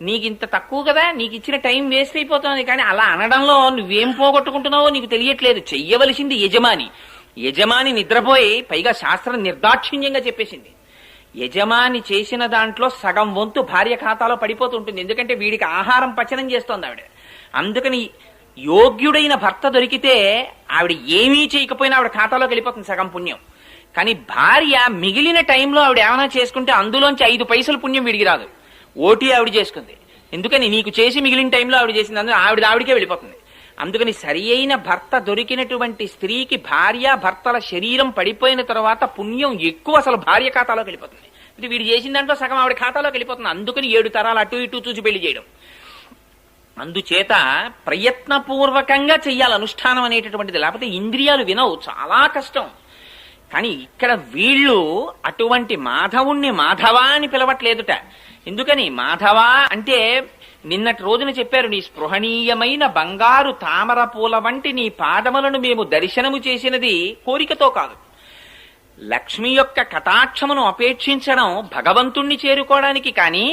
నీకు ఇంత తక్కువ కదా, నీకు ఇచ్చిన టైం వేస్ట్ అయిపోతుంది. కానీ అలా అనడంలో నువ్వేం పోగొట్టుకుంటున్నావో నీకు తెలియట్లేదు. చెయ్యవలసింది యజమాని. యజమాని నిద్రపోయి పైగా శాస్త్రం నిర్దాక్షిణ్యంగా చెప్పేసింది. యజమాని చేసిన దాంట్లో సగం వంతు భార్య ఖాతాలో పడిపోతుంటుంది. ఎందుకంటే వీడికి ఆహారం పచనం చేస్తోంది ఆవిడ. అందుకని యోగ్యుడైన భర్త దొరికితే ఆవిడ ఏమీ చేయకపోయినా ఆవిడ ఖాతాలోకి వెళ్ళిపోతుంది సగం పుణ్యం. కానీ భార్య మిగిలిన టైంలో ఆవిడ ఏమైనా చేసుకుంటే అందులోంచి 5 పైసలు పుణ్యం వీడికి రాదు. ఓటీ ఆవిడ చేసుకుంది. ఎందుకని నీకు చేసి మిగిలిన టైంలో ఆవిడ చేసింది, అందులో ఆవిడకే వెళ్ళిపోతుంది. అందుకని సరి అయిన భర్త దొరికినటువంటి స్త్రీకి భార్య భర్తల శరీరం పడిపోయిన తర్వాత పుణ్యం ఎక్కువ అసలు భార్య ఖాతాలోకి వెళ్ళిపోతుంది. ఇది వీడు చేసిన దాంట్లో సగం ఆవిడ ఖాతాలోకి వెళ్ళిపోతుంది. అందుకని 7 తరాలు అటు ఇటు చూసి పెళ్లి చేయడం. అందుచేత ప్రయత్నపూర్వకంగా చెయ్యాలి అనుష్ఠానం అనేటటువంటిది. లేకపోతే ఇంద్రియాలు వినవు, చాలా కష్టం. కానీ ఇక్కడ వీళ్ళు అటువంటి మాధవుణ్ణి మాధవ అని పిలవట్లేదుట. ఎందుకని మాధవ అంటే నిన్నటి రోజున చెప్పారు, నీ స్పృహణీయమైన బంగారు తామర పూల వంటి నీ పాదములను మేము దర్శనము చేసినది కోరికతో కాదు. లక్ష్మి యొక్క కటాక్షమును అపేక్షించడం భగవంతుణ్ణి చేరుకోవడానికి, కానీ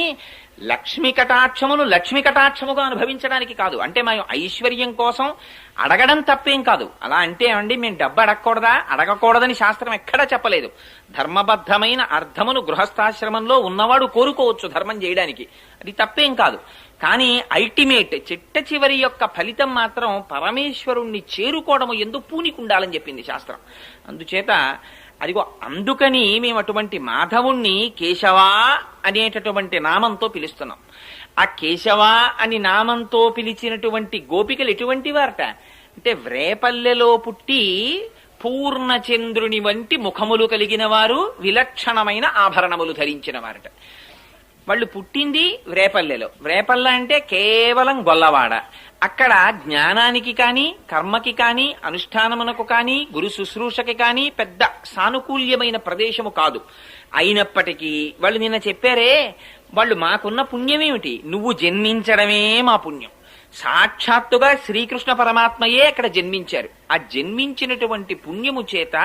లక్ష్మి కటాక్షమును లక్ష్మి కటాక్షముగా అనుభవించడానికి కాదు. అంటే మేము ఐశ్వర్యం కోసం అడగడం తప్పేం కాదు. అలా అంటే అండి మేము డబ్బు అడగకూడదని శాస్త్రం ఎక్కడా చెప్పలేదు. ధర్మబద్ధమైన అర్థమును గృహస్థాశ్రమంలో ఉన్నవాడు కోరుకోవచ్చు ధర్మం చేయడానికి, అది తప్పేం కాదు. కానీ అల్టిమేట్ చిట్ట చివరి యొక్క ఫలితం మాత్రం పరమేశ్వరుణ్ణి చేరుకోవడము ఎందు పూనికుండాలని చెప్పింది శాస్త్రం. అందుచేత అదిగో అందుకని మేము అటువంటి మాధవుణ్ణి కేశవా అనేటటువంటి నామంతో పిలుస్తున్నాం. ఆ కేశవా అని నామంతో పిలిచినటువంటి గోపికలు ఎటువంటి వారట అంటే వ్రేపల్లెలో పుట్టి పూర్ణచంద్రుని వంటి ముఖములు కలిగిన వారు, విలక్షణమైన ఆభరణములు ధరించిన వారట. వాళ్ళు పుట్టింది వ్రేపల్లెలో. వ్రేపల్లె అంటే కేవలం గొల్లవాడ. అక్కడ జ్ఞానానికి కానీ కర్మకి కానీ అనుష్ఠానమునకు కానీ గురు శుశ్రూషకి కానీ పెద్ద సానుకూల్యమైన ప్రదేశము కాదు. అయినప్పటికీ వాళ్ళు నిన్న చెప్పారే, వాళ్ళు మాకున్న పుణ్యమేమిటి, నువ్వు జన్మించడమే మా పుణ్యం. సాక్షాత్తుగా శ్రీకృష్ణ పరమాత్మయే అక్కడ జన్మించారు. ఆ జన్మించినటువంటి పుణ్యము చేత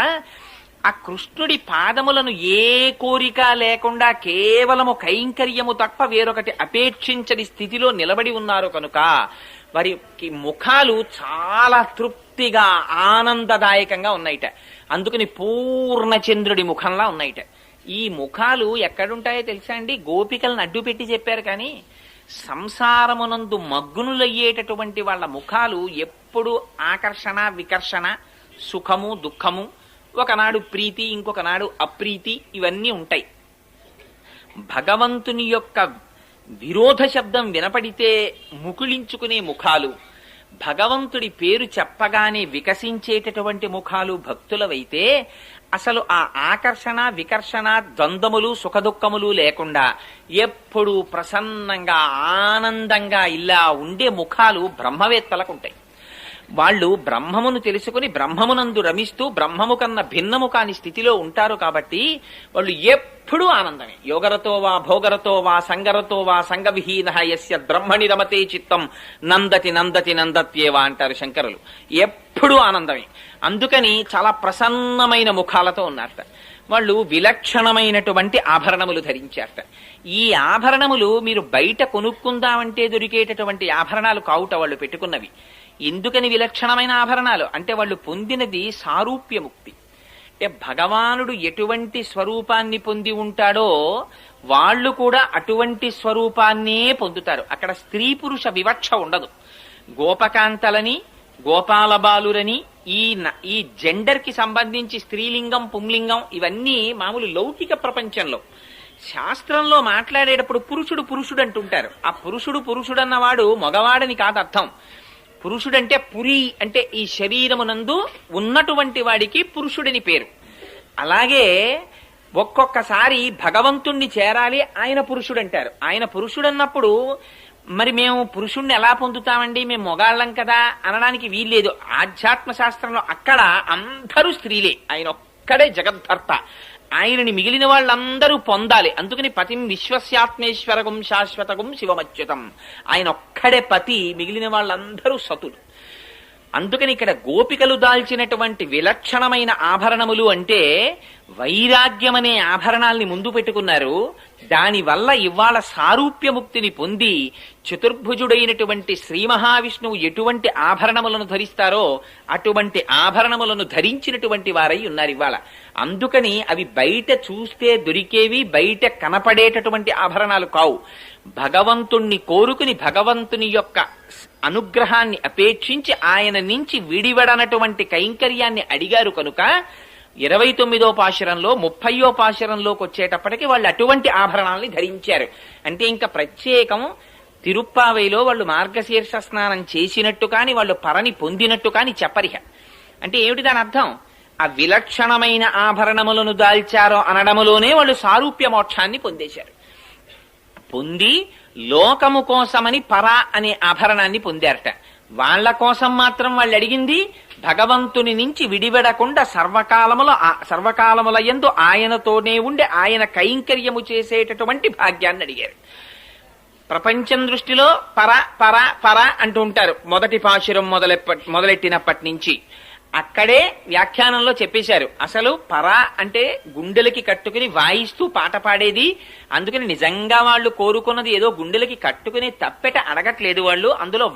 ఆ కృష్ణుడి పాదములను ఏ కోరిక లేకుండా కేవలము కైంకర్యము తప్ప వేరొకటి అపేక్షించని స్థితిలో నిలబడి ఉన్నారు కనుక వారికి ముఖాలు చాలా తృప్తిగా ఆనందదాయకంగా ఉన్నాయిట. అందుకని పూర్ణచంద్రుడి ముఖంలా ఉన్నాయిట. ఈ ముఖాలు ఎక్కడుంటాయో తెలుసా అండి? గోపికలను అడ్డు పెట్టి చెప్పారు. కానీ సంసారమునందు మగ్నులయ్యేటటువంటి వాళ్ళ ముఖాలు ఎప్పుడు ఆకర్షణ వికర్షణ, సుఖము దుఃఖము, ఒకనాడు ప్రీతి ఇంకొకనాడు అప్రీతి, ఇవన్నీ ఉంటాయి. భగవంతుని యొక్క విరోధ శబ్దం వినపడితే ముకుళించుకునే ముఖాలు, భగవంతుడి పేరు చెప్పగానే వికసించేటటువంటి ముఖాలు భక్తులవైతే అసలు ఆ ఆకర్షణ వికర్షణ ద్వంద్వములు సుఖదుఖములు లేకుండా ఎప్పుడూ ప్రసన్నంగా ఆనందంగా ఇలా ఉండే ముఖాలు బ్రహ్మవేత్తలకు ఉంటాయి. వాళ్ళు బ్రహ్మమును తెలుసుకుని బ్రహ్మమునందు రమిస్తూ బ్రహ్మము కన్నా భిన్నము కాని స్థితిలో ఉంటారు. కాబట్టి వాళ్ళు ఎప్పుడూ ఆనందమే. యోగరతో వా భోగరతో వా సంగరతో వా సంగవిహీన యస్య బ్రహ్మణి రమతే చిత్తం నందతి నందతి నందత్యేవా అంటారు శంకరులు. ఎప్పుడూ ఆనందమే. అందుకని చాలా ప్రసన్నమైన ముఖాలతో ఉన్నారట. వాళ్ళు విలక్షణమైనటువంటి ఆభరణములు ధరించారట. ఈ ఆభరణములు మీరు బయట కొనుక్కుందామంటే దొరికేటటువంటి ఆభరణాలు కావుట వాళ్ళు పెట్టుకున్నవి. ఎందుకని విలక్షణమైన ఆభరణాలు అంటే వాళ్ళు పొందినది సారూప్యముక్తి. అంటే భగవానుడు ఎటువంటి స్వరూపాన్ని పొంది ఉంటాడో వాళ్ళు కూడా అటువంటి స్వరూపాన్నే పొందుతారు. అక్కడ స్త్రీ పురుష వివక్ష ఉండదు. గోపకాంతలని గోపాలబాలురని ఈ జెండర్ కి సంబంధించి స్త్రీలింగం పుంలింగం ఇవన్నీ మామూలు లౌకిక ప్రపంచంలో. శాస్త్రంలో మాట్లాడేటప్పుడు పురుషుడు పురుషుడు అంటుంటారు. ఆ పురుషుడు పురుషుడు అన్నవాడు మగవాడని కాదు అర్థం. పురుషుడంటే పురి అంటే ఈ శరీరమునందు ఉన్నటువంటి వాడికి పురుషుడని పేరు. అలాగే ఒక్కొక్కసారి భగవంతుణ్ణి చేరాలి, ఆయన పురుషుడు అంటారు. ఆయన పురుషుడు అన్నప్పుడు మరి మేము పురుషుణ్ణి ఎలా పొందుతామండి, మేము మొగాళ్ళం కదా అనడానికి వీల్లేదు. ఆధ్యాత్మ శాస్త్రంలో అక్కడ అందరూ స్త్రీలే, ఆయన ఒక్కడే జగద్ధర్త. ఆయనని మిగిలిన వాళ్ళందరూ పొందాలి. అందుకని పతిం విశ్వస్యాత్మేశ్వరగం శాశ్వతగం శివమచ్యుతం, ఆయన ఒక్కడే పతి, మిగిలిన వాళ్ళందరూ సతులు. అందుకని ఇక్కడ గోపికలు దాల్చినటువంటి విలక్షణమైన ఆభరణములు అంటే వైరాగ్యమనే ఆభరణాల్ని ముందు పెట్టుకున్నారు. దానివల్ల ఇవాళ సారూప్యముక్తిని పొంది చతుర్భుజుడైనటువంటి శ్రీ మహావిష్ణువు ఎటువంటి ఆభరణములను ధరిస్తారో అటువంటి ఆభరణములను ధరించినటువంటి వారై ఉన్నారు ఇవాళ. అందుకని అవి బయట చూస్తే దొరికేవి, బయట కనపడేటటువంటి ఆభరణాలు కావు. భగవంతుణ్ణి కోరుకుని భగవంతుని యొక్క అనుగ్రహాన్ని అపేక్షించి ఆయన నుంచి విడివడనటువంటి కైంకర్యాన్ని అడిగారు కనుక 29వ పాశురంలో 30వ పాశురంలోకి వచ్చేటప్పటికి వాళ్ళు అటువంటి ఆభరణాలని ధరించారు. అంటే ఇంకా ప్రత్యేకం తిరుప్పావైలో వాళ్ళు మార్గశీర్ష స్నానం చేసినట్టు కాని వాళ్ళు పరని పొందినట్టు కాని చెప్పరిహ. అంటే ఏమిటి దాని అర్థం? ఆ విలక్షణమైన ఆభరణములను దాల్చారో అనడములోనే వాళ్ళు సారూప్య మోక్షాన్ని పొందేశారు. పొంది లోకము కోసమని పర అనే ఆభరణాన్ని పొందారట. వాళ్ల కోసం మాత్రం వాళ్ళు అడిగింది భగవంతుని నుంచి విడివడకుండా సర్వకాలముల యందు ఆయనతోనే ఉండి ఆయన కైంకర్యము చేసేటటువంటి భాగ్యాన్ని అడిగారు. ప్రపంచం దృష్టిలో పర పర పర అంటూ ఉంటారు మొదటి పాశురం మొదలెట్టినప్పటి నుంచి. అక్కడే వ్యాఖ్యానంలో చెప్పేశారు అసలు పర అంటే గుండెలకి కట్టుకుని వాయిస్తూ పాట పాడేది. అందుకని నిజంగా వాళ్ళు కోరుకున్నది ఏదో గుండెలకి కట్టుకుని తప్పెట అడగట్లేదు. వాళ్ళు అందులో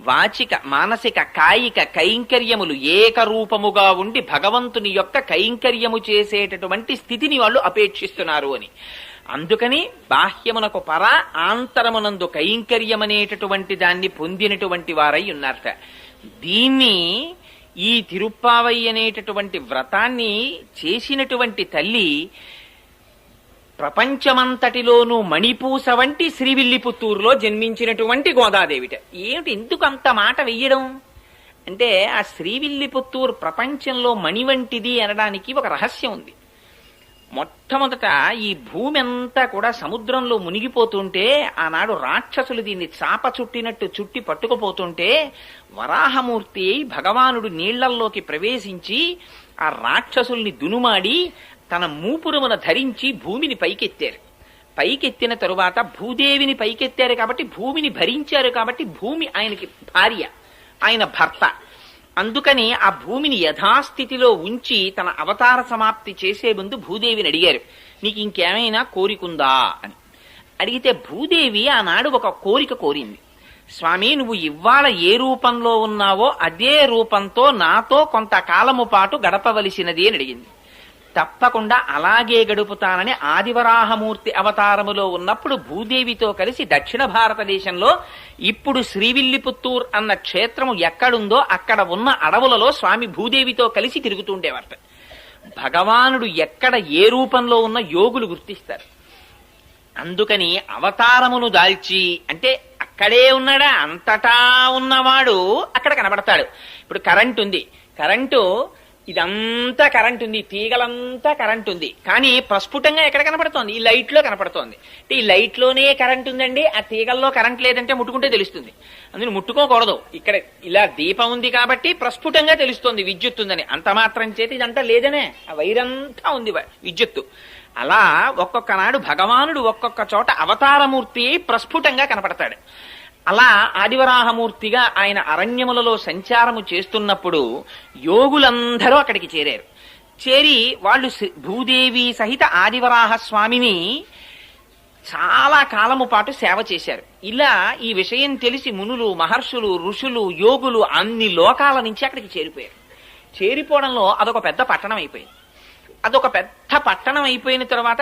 వాచిక మానసిక కాయిక కైంకర్యములు ఏకరూపముగా ఉండి భగవంతుని యొక్క కైంకర్యము చేసేటటువంటి స్థితిని వాళ్ళు అపేక్షిస్తున్నారు అని. అందుకని బాహ్యమునకు పర, ఆంతరమునందు కైంకర్యమనేటటువంటి దాన్ని పొందినటువంటి వారై ఉన్నారట. దీన్ని ఈ తిరుప్పావై అనేటటువంటి వ్రతాన్ని చేసినటువంటి తల్లి ప్రపంచమంతటిలోనూ మణిపూస వంటి శ్రీవిల్లిపుత్తూరులో జన్మించినటువంటి గోదాదేవిట. ఏమిటి ఎందుకు అంత మాట వెయ్యడం అంటే ఆ శ్రీవిల్లిపుత్తూరు ప్రపంచంలో మణి వంటిది అనడానికి ఒక రహస్యం ఉంది. మొట్టమొదట ఈ భూమి అంతా కూడా సముద్రంలో మునిగిపోతుంటే ఆనాడు రాక్షసులు దీన్ని చాప చుట్టినట్టు చుట్టి పట్టుకుపోతుంటే వరాహమూర్తి భగవానుడు నీళ్లల్లోకి ప్రవేశించి ఆ రాక్షసుల్ని దునుమాడి తన మూపురమున ధరించి భూమిని పైకెత్తారు. పైకెత్తిన తరువాత భూదేవిని పైకెత్తారు కాబట్టి భూమిని భరించారు కాబట్టి భూమి ఆయనకి భార్య, ఆయన భర్త. అందుకని ఆ భూమిని యథాస్థితిలో ఉంచి తన అవతార సమాప్తి చేసే ముందు భూదేవిని అడిగారు, నీకు ఇంకేమైనా కోరికుందా అని. అడిగితే భూదేవి ఆనాడు ఒక కోరిక కోరింది. స్వామి, నువ్వు ఇవాళ ఏ రూపంలో ఉన్నావో అదే రూపంతో నాతో కొంతకాలము పాటు గడపవలసినది అని అడిగింది. తప్పకుండా అలాగే గడుపుతానని ఆదివరాహమూర్తి అవతారములో ఉన్నప్పుడు భూదేవితో కలిసి దక్షిణ భారతదేశంలో ఇప్పుడు శ్రీవిల్లిపుత్తూర్ అన్న క్షేత్రము ఎక్కడుందో అక్కడ ఉన్న అడవులలో స్వామి భూదేవితో కలిసి తిరుగుతుండేవారట. భగవానుడు ఎక్కడ ఏ రూపంలో ఉన్న యోగులు గుర్తిస్తారు. అందుకని అవతారమును దాల్చి అంటే అక్కడే ఉన్నాడా, అంతటా ఉన్నవాడు అక్కడ కనబడతాడు. ఇప్పుడు కరెంట్ ఉంది, కరెంటు ఇదంతా కరెంట్ ఉంది, తీగలంతా కరెంట్ ఉంది, కానీ ప్రస్ఫుటంగా ఎక్కడ కనపడుతోంది? ఈ లైట్ లో కనపడుతోంది. అంటే ఈ లైట్ లోనే కరెంట్ ఉందండి, ఆ తీగల్లో కరెంట్ లేదంటే ముట్టుకుంటే తెలుస్తుంది. అందుకని ముట్టుకోకూడదు. ఇక్కడ ఇలా దీపం ఉంది కాబట్టి ప్రస్ఫుటంగా తెలుస్తోంది విద్యుత్ ఉందని. అంత మాత్రం చేతి ఇదంతా లేదనే, ఆ వైరంతా ఉంది విద్యుత్తు. అలా ఒక్కొక్క నాడు భగవానుడు ఒక్కొక్క చోట అవతారమూర్తి ప్రస్ఫుటంగా కనపడతాడు. అలా ఆదివరాహమూర్తిగా ఆయన అరణ్యములలో సంచారము చేస్తున్నప్పుడు యోగులందరూ అక్కడికి చేరారు. చేరి వాళ్ళు భూదేవి సహిత ఆదివరాహ స్వామిని చాలా కాలము పాటు సేవ చేశారు. ఇలా ఈ విషయం తెలిసి మునులు, మహర్షులు, ఋషులు, యోగులు అన్ని లోకాల నుంచి అక్కడికి చేరిపోయారు. చేరిపోవడంలో అదొక పెద్ద పట్టణం అయిపోయింది. అదొక పెద్ద పట్టణం అయిపోయిన తర్వాత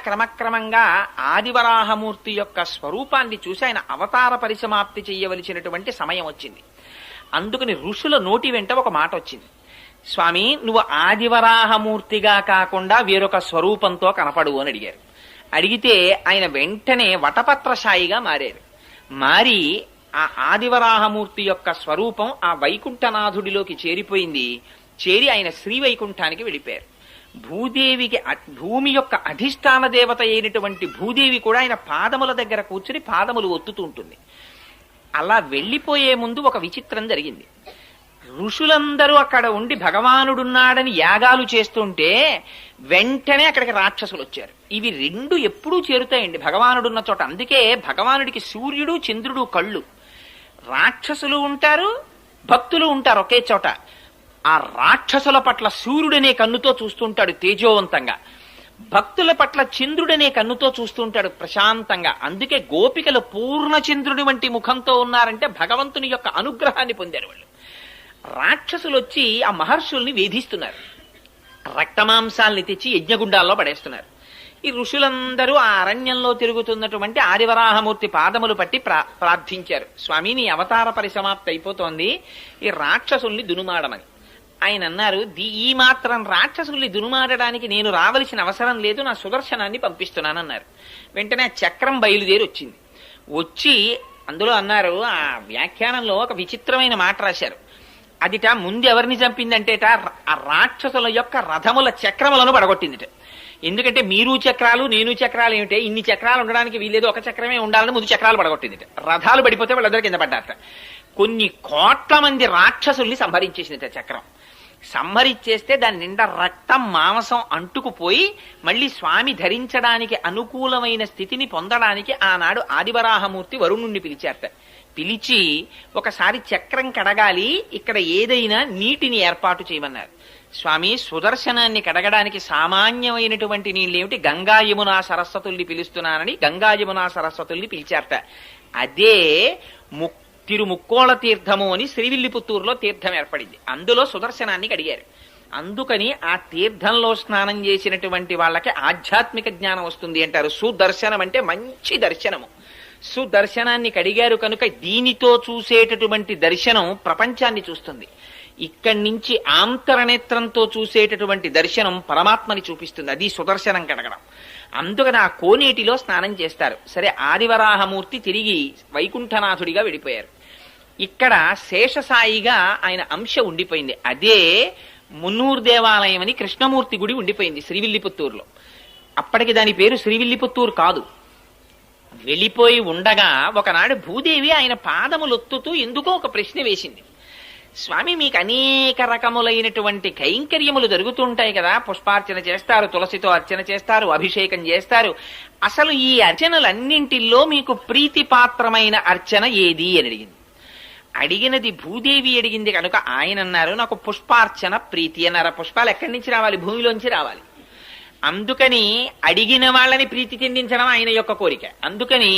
క్రమక్రమంగా ఆదివరాహమూర్తి యొక్క స్వరూపాన్ని చూసి ఆయన అవతార పరిసమాప్తి చేయవలసినటువంటి సమయం వచ్చింది. అందుకని ఋషుల నోటి వెంట ఒక మాట వచ్చింది, స్వామి నువ్వు ఆదివరాహమూర్తిగా కాకుండా వేరొక స్వరూపంతో కనపడు అని అడిగారు. అడిగితే ఆయన వెంటనే వటపత్రశాయిగా మారారు. మారి ఆ ఆదివరాహమూర్తి యొక్క స్వరూపం ఆ వైకుంఠనాథుడిలోకి చేరిపోయింది. చేరి ఆయన శ్రీవైకుంఠానికి వెళ్ళిపోయారు. భూదేవికి భూమి యొక్క అధిష్టాన దేవత అయినటువంటి భూదేవి కూడా ఆయన పాదముల దగ్గర కూర్చుని పాదములు ఒత్తుతూ ఉంటుంది. అలా వెళ్ళిపోయే ముందు ఒక విచిత్రం జరిగింది. ఋషులందరూ అక్కడ ఉండి భగవానుడున్నాడని యాగాలు చేస్తుంటే వెంటనే అక్కడికి రాక్షసులు వచ్చారు. ఇవి రెండు ఎప్పుడూ చేరుతాయండి భగవానుడున్న చోట. అందుకే భగవానుడికి సూర్యుడు చంద్రుడు కళ్ళు. రాక్షసులు ఉంటారు, భక్తులు ఉంటారు ఒకే చోట. ఆ రాక్షసుల పట్ల సూర్యుడనే కన్నుతో చూస్తుంటాడు తేజోవంతంగా, భక్తుల పట్ల చంద్రుడనే కన్నుతో చూస్తుంటాడు ప్రశాంతంగా. అందుకే గోపికలు పూర్ణచంద్రుడి వంటి ముఖంతో ఉన్నారంటే భగవంతుని యొక్క అనుగ్రహాన్ని పొందారు వాళ్ళు. రాక్షసులు వచ్చి ఆ మహర్షుల్ని వేధిస్తున్నారు, రక్తమాంసాల్ని తెచ్చి యజ్ఞగుండాల్లో పడేస్తున్నారు. ఈ ఋషులందరూ ఆ అరణ్యంలో తిరుగుతున్నటువంటి ఆదివరాహమూర్తి పాదములు పట్టి ప్రార్థించారు, స్వామి నీ అవతార పరిసమాప్తి అయిపోతోంది, ఈ రాక్షసుల్ని దునుమాడమని. ఆయన అన్నారు, ఈ మాత్రం రాక్షసుల్ని దునుమాడడానికి నేను రావలసిన అవసరం లేదు, నా సుదర్శనాన్ని పంపిస్తున్నానన్నారు. వెంటనే ఆ చక్రం బయలుదేరి వచ్చింది. వచ్చి అందులో అన్నారు, ఆ వ్యాఖ్యానంలో ఒక విచిత్రమైన మాట రాశారు. అదిట ముందు ఎవరిని చంపిందంటేట ఆ రాక్షసుల యొక్క రథముల చక్రములను పడగొట్టిందిట. ఎందుకంటే మీరు చక్రాలు నేను చక్రాలు ఏమిటే, ఇన్ని చక్రాలు ఉండడానికి వీల్లేదు, ఒక చక్రమే ఉండాలని ముందు చక్రాలు పడగొట్టిందిట. రథాలు పడిపోతే వాళ్ళందరూ కింద పడ్డారట. కొన్ని కోట్ల మంది రాక్షసుల్ని సంహరించేసిందిట చక్రం. సంహరించేస్తే దాని నిండా రక్తం మాంసం అంటుకుపోయి మళ్ళీ స్వామి ధరించడానికి అనుకూలమైన స్థితిని పొందడానికి ఆనాడు ఆదివరాహమూర్తి వరుణుణ్ణి పిలిచారట. పిలిచి ఒకసారి చక్రం కడగాలి, ఇక్కడ ఏదైనా నీటిని ఏర్పాటు చేయమన్నారు. స్వామి సుదర్శనాన్ని కడగడానికి సామాన్యమైనటువంటి నీళ్ళేమిటి, గంగా యమునా సరస్వతుల్ని పిలుస్తున్నానని గంగా యమునా సరస్వతుల్ని పిలిచారట. అదే తిరుముక్కోళ తీర్థము అని శ్రీవిల్లిపుత్తూరులో తీర్థం ఏర్పడింది. అందులో సుదర్శనాన్ని కడిగారు. అందుకని ఆ తీర్థంలో స్నానం చేసినటువంటి వాళ్ళకి ఆధ్యాత్మిక జ్ఞానం వస్తుంది అంటారు. సుదర్శనం అంటే మంచి దర్శనము. సుదర్శనాన్ని కడిగారు కనుక దీనితో చూసేటటువంటి దర్శనం ప్రపంచాన్ని చూస్తుంది. ఇక్కడి నుంచి ఆంతరనేత్రంతో చూసేటటువంటి దర్శనం పరమాత్మని చూపిస్తుంది. అది సుదర్శనం కడగడం. అందుకని ఆ కోనేటిలో స్నానం చేస్తారు. సరే, ఆదివరాహమూర్తి తిరిగి వైకుంఠనాథుడిగా వెళ్ళిపోయారు. ఇక్కడ శేషసాయిగా ఆయన అంశ ఉండిపోయింది. అదే మున్నూరు దేవాలయం అని కృష్ణమూర్తి గుడి ఉండిపోయింది శ్రీవిల్లిపుత్తూరులో. అప్పటికి దాని పేరు శ్రీవిల్లిపుత్తూరు కాదు. వెళ్ళిపోయి ఉండగా ఒకనాడు భూదేవి ఆయన పాదములొత్తుతూ ఎందుకో ఒక ప్రశ్న వేసింది. స్వామి, మీకు అనేక రకములైనటువంటి కైంకర్యములు జరుగుతుంటాయి కదా, పుష్పార్చన చేస్తారు, తులసితో అర్చన చేస్తారు, అభిషేకం చేస్తారు. అసలు ఈ అర్చనలన్నింటిల్లో మీకు ప్రీతిపాత్రమైన అర్చన ఏది అని అడిగింది. అడిగినది భూదేవి అడిగింది కనుక ఆయన అన్నారు, నాకు పుష్పార్చన ప్రీతి అన్నారు. పుష్పాలు ఎక్కడి నుంచి రావాలి? భూమిలోంచి రావాలి. అందుకని అడిగిన వాళ్ళని ప్రీతి చెందించడం ఆయన యొక్క కోరిక. అందుకని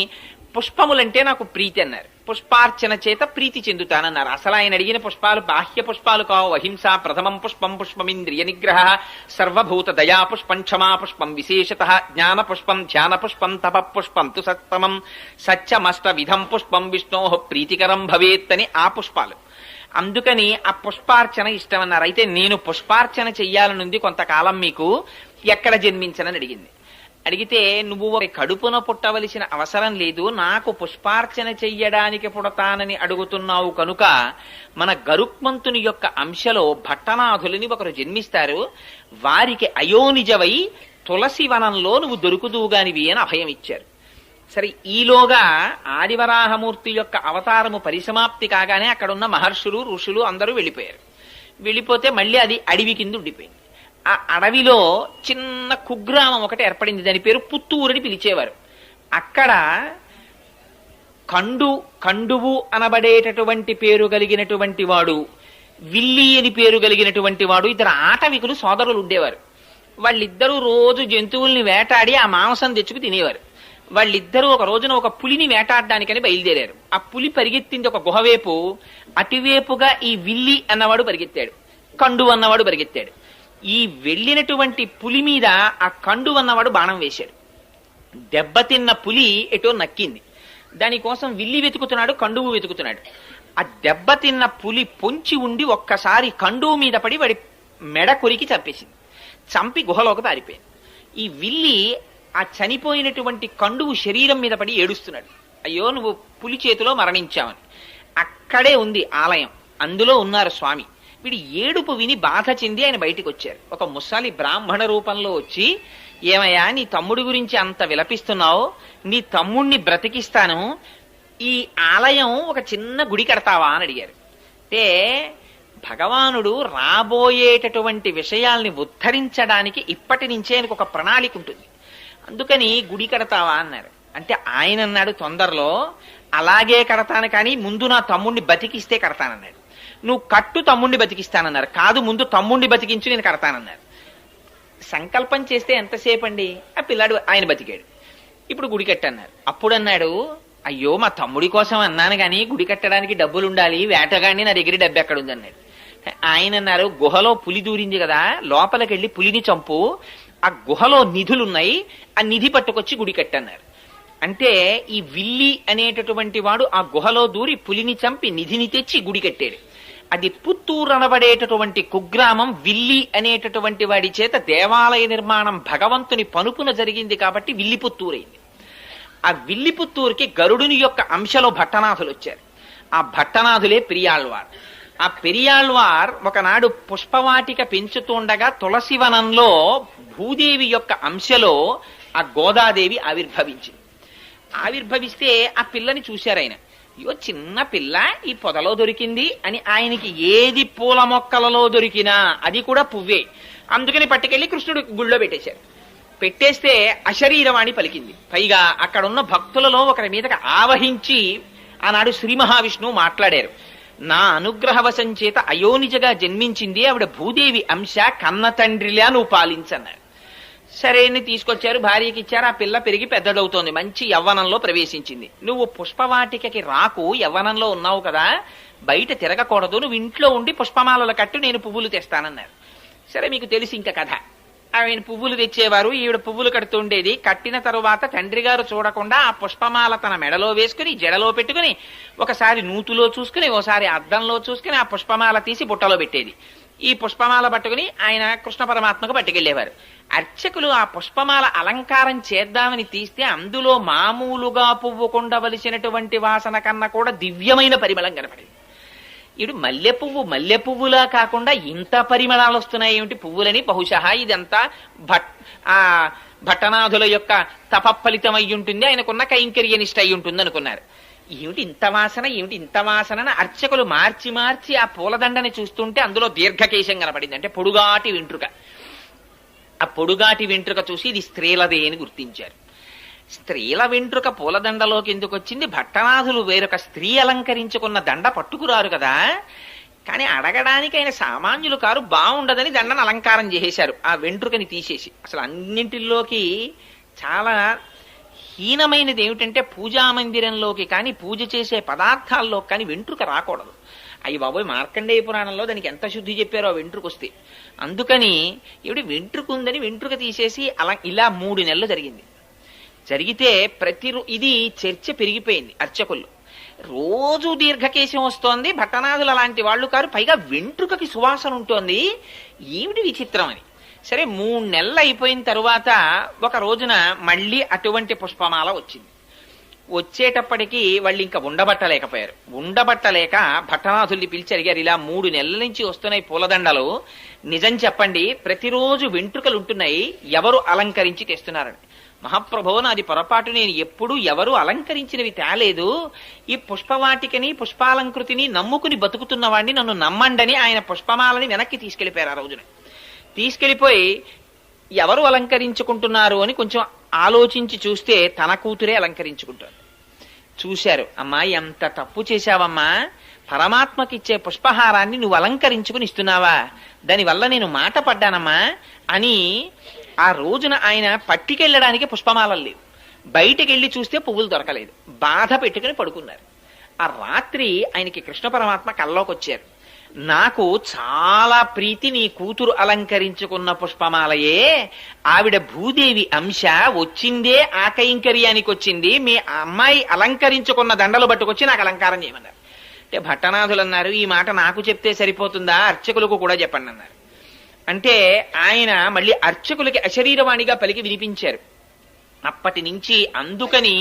పుష్పములంటే నాకు ప్రీతి అన్నారు. పుష్పార్చన చేత ప్రీతి చెందుతానన్నారు. అసలు ఆయన అడిగిన పుష్పాలు బాహ్య పుష్పాలు కావు. అహింస ప్రథమం పుష్పం, పుష్పమింద్రియ నిగ్రహ, సర్వభూత దయా పుష్పం, క్షమా పుష్పం, విశేషత జ్ఞాన పుష్పం, ధ్యాన పుష్పం, తప పుష్పం తు సత్తమం, సత్యమష్ట విధం పుష్పం విష్ణో ప్రీతికరం భవేత్ అని ఆ పుష్పాలు. అందుకని ఆ పుష్పార్చన ఇష్టమన్నారు. అయితే నేను పుష్పార్చన చెయ్యాలనుంది కొంతకాలం, మీకు ఎక్కడ జన్మించనని అడిగింది. అడిగితే నువ్వు కడుపున పుట్టవలసిన అవసరం లేదు, నాకు పుష్పార్చన చెయ్యడానికి పుడతానని అడుగుతున్నావు కనుక మన గరుక్మంతుని యొక్క అంశలో భట్టనాథులని ఒకరు జన్మిస్తారు, వారికి అయోనిజవై తులసి వనంలో నువ్వు దొరుకుదువుగానివి అని అభయం ఇచ్చారు. సరే, ఈలోగా ఆదివరాహమూర్తి యొక్క అవతారము పరిసమాప్తి కాగానే అక్కడున్న మహర్షులు ఋషులు అందరూ వెళ్ళిపోయారు. వెళ్ళిపోతే మళ్ళీ అది అడవి కింద ఉండిపోయింది. ఆ అడవిలో చిన్న కుగ్రామం ఒకటి ఏర్పడింది. దాని పేరు పుత్తూరుని పిలిచేవారు. అక్కడ కండువు అనబడేటటువంటి పేరు కలిగినటువంటి వాడు, విల్లి అని పేరు కలిగినటువంటి వాడు, ఇద్దరు ఆటవికులు సోదరులు ఉండేవారు. వాళ్ళిద్దరూ రోజు జంతువుల్ని వేటాడి ఆ మాంసం తెచ్చుకు తినేవారు. వాళ్ళిద్దరూ ఒక రోజున ఒక పులిని వేటాడడానికని బయలుదేరారు. ఆ పులి పరిగెత్తింది ఒక గుహవేపు. అటువేపుగా ఈ విల్లి అన్నవాడు పరిగెత్తాడు, కండు అన్నవాడు పరిగెత్తాడు. ఈ వెళ్ళినటువంటి పులి మీద ఆ కండు అన్నవాడు బాణం వేశాడు. దెబ్బతిన్న పులి ఎటో నక్కింది. దానికోసం విల్లి వెతుకుతున్నాడు, కండువు వెతుకుతున్నాడు. ఆ దెబ్బతిన్న పులి పొంచి ఉండి ఒక్కసారి కండువు మీద పడి వాడి మెడ కొరికి చంపేసింది. చంపి గుహలోకి పారిపోయింది. ఈ విల్లి ఆ చనిపోయినటువంటి కండువు శరీరం మీద పడి ఏడుస్తున్నాడు, అయ్యో నువ్వు పులి చేతిలో మరణించావని. అక్కడే ఉంది ఆలయం, అందులో ఉన్నారు స్వామి. వీడి ఏడుపు విని బాధ చెంది ఆయన బయటికి వచ్చారు. ఒక ముసలి బ్రాహ్మణ రూపంలో వచ్చి, ఏమయ్యా నీ తమ్ముడి గురించి అంత విలపిస్తున్నావు, నీ తమ్ముణ్ణి బ్రతికిస్తాను, ఈ ఆలయం ఒక చిన్న గుడి కడతావా అని అడిగారు. అంటే భగవానుడు రాబోయేటటువంటి విషయాల్ని ఉద్ధరించడానికి ఇప్పటి నుంచే ఆయనకు ఒక ప్రణాళిక ఉంటుంది. అందుకని గుడి కడతావా అన్నారు. అంటే ఆయన అన్నాడు తొందరలో, అలాగే కడతాను కానీ ముందు నా తమ్ముడిని బతికిస్తే కడతానన్నాడు. నువ్వు కట్టు తమ్ముడిని బతికిస్తానన్నారు. కాదు ముందు తమ్ముడిని బతికించు నేను కడతానన్నారు. సంకల్పం చేస్తే ఎంతసేపు అండి, ఆ పిల్లాడు ఆయన బతికాడు. ఇప్పుడు గుడి కట్టన్నారు. అప్పుడు అన్నాడు, అయ్యో మా తమ్ముడి కోసం అన్నాను కానీ గుడి కట్టడానికి డబ్బులు ఉండాలి, వేటగాడిని నా దగ్గర డబ్బు ఎక్కడుంది అన్నాడు. ఆయన అన్నారు, గుహలో పులి దూరింది కదా, లోపలికి వెళ్ళి పులిని చంపు, ఆ గుహలో నిధులున్నాయి, ఆ నిధి పట్టుకొచ్చి గుడి కట్టన్నారు. అంటే ఈ విల్లి అనేటటువంటి వాడు ఆ గుహలో దూరి పులిని చంపి నిధిని తెచ్చి గుడి కట్టాడు. అది పుత్తూరు అనబడేటటువంటి కుగ్రామం విల్లి అనేటటువంటి వాడి చేత దేవాలయ నిర్మాణం భగవంతుని పనుపున జరిగింది కాబట్టి విల్లిపుత్తూరైంది. ఆ విల్లిపుత్తూరుకి గరుడుని యొక్క అంశలో భట్టనాథులు వచ్చారు. ఆ భట్టనాథులే పెరియాళ్వార్. ఆ పెరియాళ్వార్ ఒకనాడు పుష్పవాటిక పెంచుతుండగా తులసివనంలో భూదేవి యొక్క అంశలో ఆ గోదాదేవి ఆవిర్భవిస్తే ఆ పిల్లని చూశారు ఆయన. అయ్యో చిన్న పిల్ల ఈ పొదలో దొరికింది అని, ఆయనకి ఏది పూల మొక్కలలో దొరికినా అది కూడా పువ్వే, అందుకని పట్టుకెళ్లి కృష్ణుడు గుళ్ళో పెట్టేశారు. పెట్టేస్తే అశరీరవాణి పలికింది. పైగా అక్కడున్న భక్తులలో ఒకరి మీదకి ఆవహించి ఆనాడు శ్రీ మహావిష్ణువు మాట్లాడారు. నా అనుగ్రహవశం చేత అయోనిజగా జన్మించింది ఆవిడ భూదేవి అంశ, కన్న తండ్రిలా నువ్వు పాలించన్నారు. సరే అని తీసుకొచ్చారు, భార్యకి ఇచ్చారు. ఆ పిల్ల పెరిగి పెద్దదవుతోంది, మంచి యవ్వనంలో ప్రవేశించింది. నువ్వు పుష్పవాటికకి రాకు, యవ్వనంలో ఉన్నావు కదా, బయట తిరగకూడదు, నువ్వు ఇంట్లో ఉండి పుష్పమాలలు కట్టు, నేను పువ్వులు తెస్తానన్నారు. సరే మీకు తెలిసి ఇంకా కథ. ఆయన పువ్వులు తెచ్చేవారు, ఈవిడ పువ్వులు కడుతుండేది. కట్టిన తరువాత తండ్రి గారు చూడకుండా ఆ పుష్పమాల తన మెడలో వేసుకుని జడలో పెట్టుకుని ఒకసారి నూతులో చూసుకుని ఓసారి అద్దంలో చూసుకుని ఆ పుష్పమాల తీసి బుట్టలో పెట్టేది. ఈ పుష్పమాల పట్టుకుని ఆయన కృష్ణ పరమాత్మకు పట్టుకెళ్లేవారు. అర్చకులు ఆ పుష్పమాల అలంకారం చేద్దామని తీస్తే అందులో మామూలుగా పువ్వుకుండవలసినటువంటి వాసన కన్నా కూడా దివ్యమైన పరిమళం కనపడింది. ఇడు మల్లె పువ్వులా కాకుండా ఇంత పరిమళాలు వస్తున్నాయి ఏమిటి పువ్వులని, బహుశా ఇదంతా భట్టనాథుల యొక్క తపఫలితం అయి ఉంటుంది, ఆయనకున్న కైంకర్యనిష్ట అయి ఉంటుంది అనుకున్నారు. ఏమిటి ఇంత వాసన అర్చకులు మార్చి మార్చి ఆ పూలదండని చూస్తుంటే అందులో దీర్ఘకేశం కనపడింది, అంటే పొడుగాటి వెంట్రుక. ఆ పొడుగాటి వెంట్రుక చూసి ఇది స్త్రీలదే అని గుర్తించారు. స్త్రీల వెంట్రుక పూలదండలోకి ఎందుకు వచ్చింది? భట్టనాథులు వేరొక స్త్రీ అలంకరించుకున్న దండ పట్టుకురారు కదా, కానీ అడగడానికి ఆయన సామాన్యులు కారు, బాగుండదని దండను అలంకారం చేసేశారు ఆ వెంట్రుకని తీసేసి. అసలు అన్నింటిలోకి చాలా హీనమైనది ఏమిటంటే పూజా మందిరంలోకి కానీ పూజ చేసే పదార్థాల్లో కానీ వెంట్రుక రాకూడదు. అయ్యి బాబోయ్, మార్కండేయ పురాణంలో దానికి ఎంత శుద్ధి చెప్పారో ఆ వెంట్రుక వస్తే. అందుకని ఇవిడి వెంట్రుక ఉందని వెంట్రుక తీసేసి అలా ఇలా 3 నెలలు జరిగింది. జరిగితే ఇది చర్చ పెరిగిపోయింది అర్చకుల్లో. రోజు దీర్ఘకేశం వస్తోంది, భట్టనాథులు అలాంటి వాళ్ళు కారు, పైగా వెంట్రుకకి సువాసన ఉంటోంది, ఏమిటి విచిత్రం అని. సరే 3 నెలలు అయిపోయిన తరువాత ఒక రోజున మళ్ళీ అటువంటి పుష్పమాల వచ్చింది. వచ్చేటప్పటికి వాళ్ళు ఇంకా ఉండబట్టలేక భట్టనాథుల్ని పిలిచి అడిగారు, ఇలా 3 నెలల నుంచి వస్తున్నాయి పూలదండలు, నిజం చెప్పండి, ప్రతిరోజు వెంట్రుకలు ఉంటున్నాయి, ఎవరు అలంకరించి తెస్తున్నారని. మహాప్రభో, నాది పొరపాటు, నేను ఎప్పుడు ఎవరు అలంకరించినవి తేలేదు, ఈ పుష్పవాటికని పుష్పాలంకృతిని నమ్ముకుని బతుకుతున్న వాడిని నన్ను నమ్మండని ఆయన పుష్పమాలని వెనక్కి తీసుకెళ్లిపోయారు. ఆ రోజున తీసుకెళ్లిపోయి ఎవరు అలంకరించుకుంటున్నారు అని కొంచెం ఆలోచించి చూస్తే తన కూతురే అలంకరించుకుంటారు. చూశారు, అమ్మా ఎంత తప్పు చేశావమ్మా, పరమాత్మకిచ్చే పుష్పహారాన్ని నువ్వు అలంకరించుకుని ఇస్తున్నావా, దానివల్ల నేను మాట పడ్డానమ్మా అని. ఆ రోజున ఆయన పట్టుకెళ్ళడానికి పుష్పమాలలు లేవు, బయటకెళ్ళి చూస్తే పువ్వులు దొరకలేదు, బాధ పెట్టుకుని పడుకున్నారు. ఆ రాత్రి ఆయనకి కృష్ణ పరమాత్మ కల్లోకి వచ్చారు. నాకు చాలా ప్రీతి నీ కూతురు అలంకరించుకున్న పుష్పమాలయే, ఆవిడ భూదేవి అంశ, వచ్చిందే ఆ కైంకర్యానికి వచ్చింది, మీ అమ్మాయి అలంకరించుకున్న దండలు పట్టుకొచ్చి నాకు అలంకారం చేయమన్నారు. అంటే భట్టనాథులు అన్నారు, ఈ మాట నాకు చెప్తే సరిపోతుందా, అర్చకులకు కూడా చెప్పండి అన్నారు. అంటే ఆయన మళ్ళీ అర్చకులకి అశరీరవాణిగా పలికి వినిపించారు. అప్పటి నుంచి అందుకని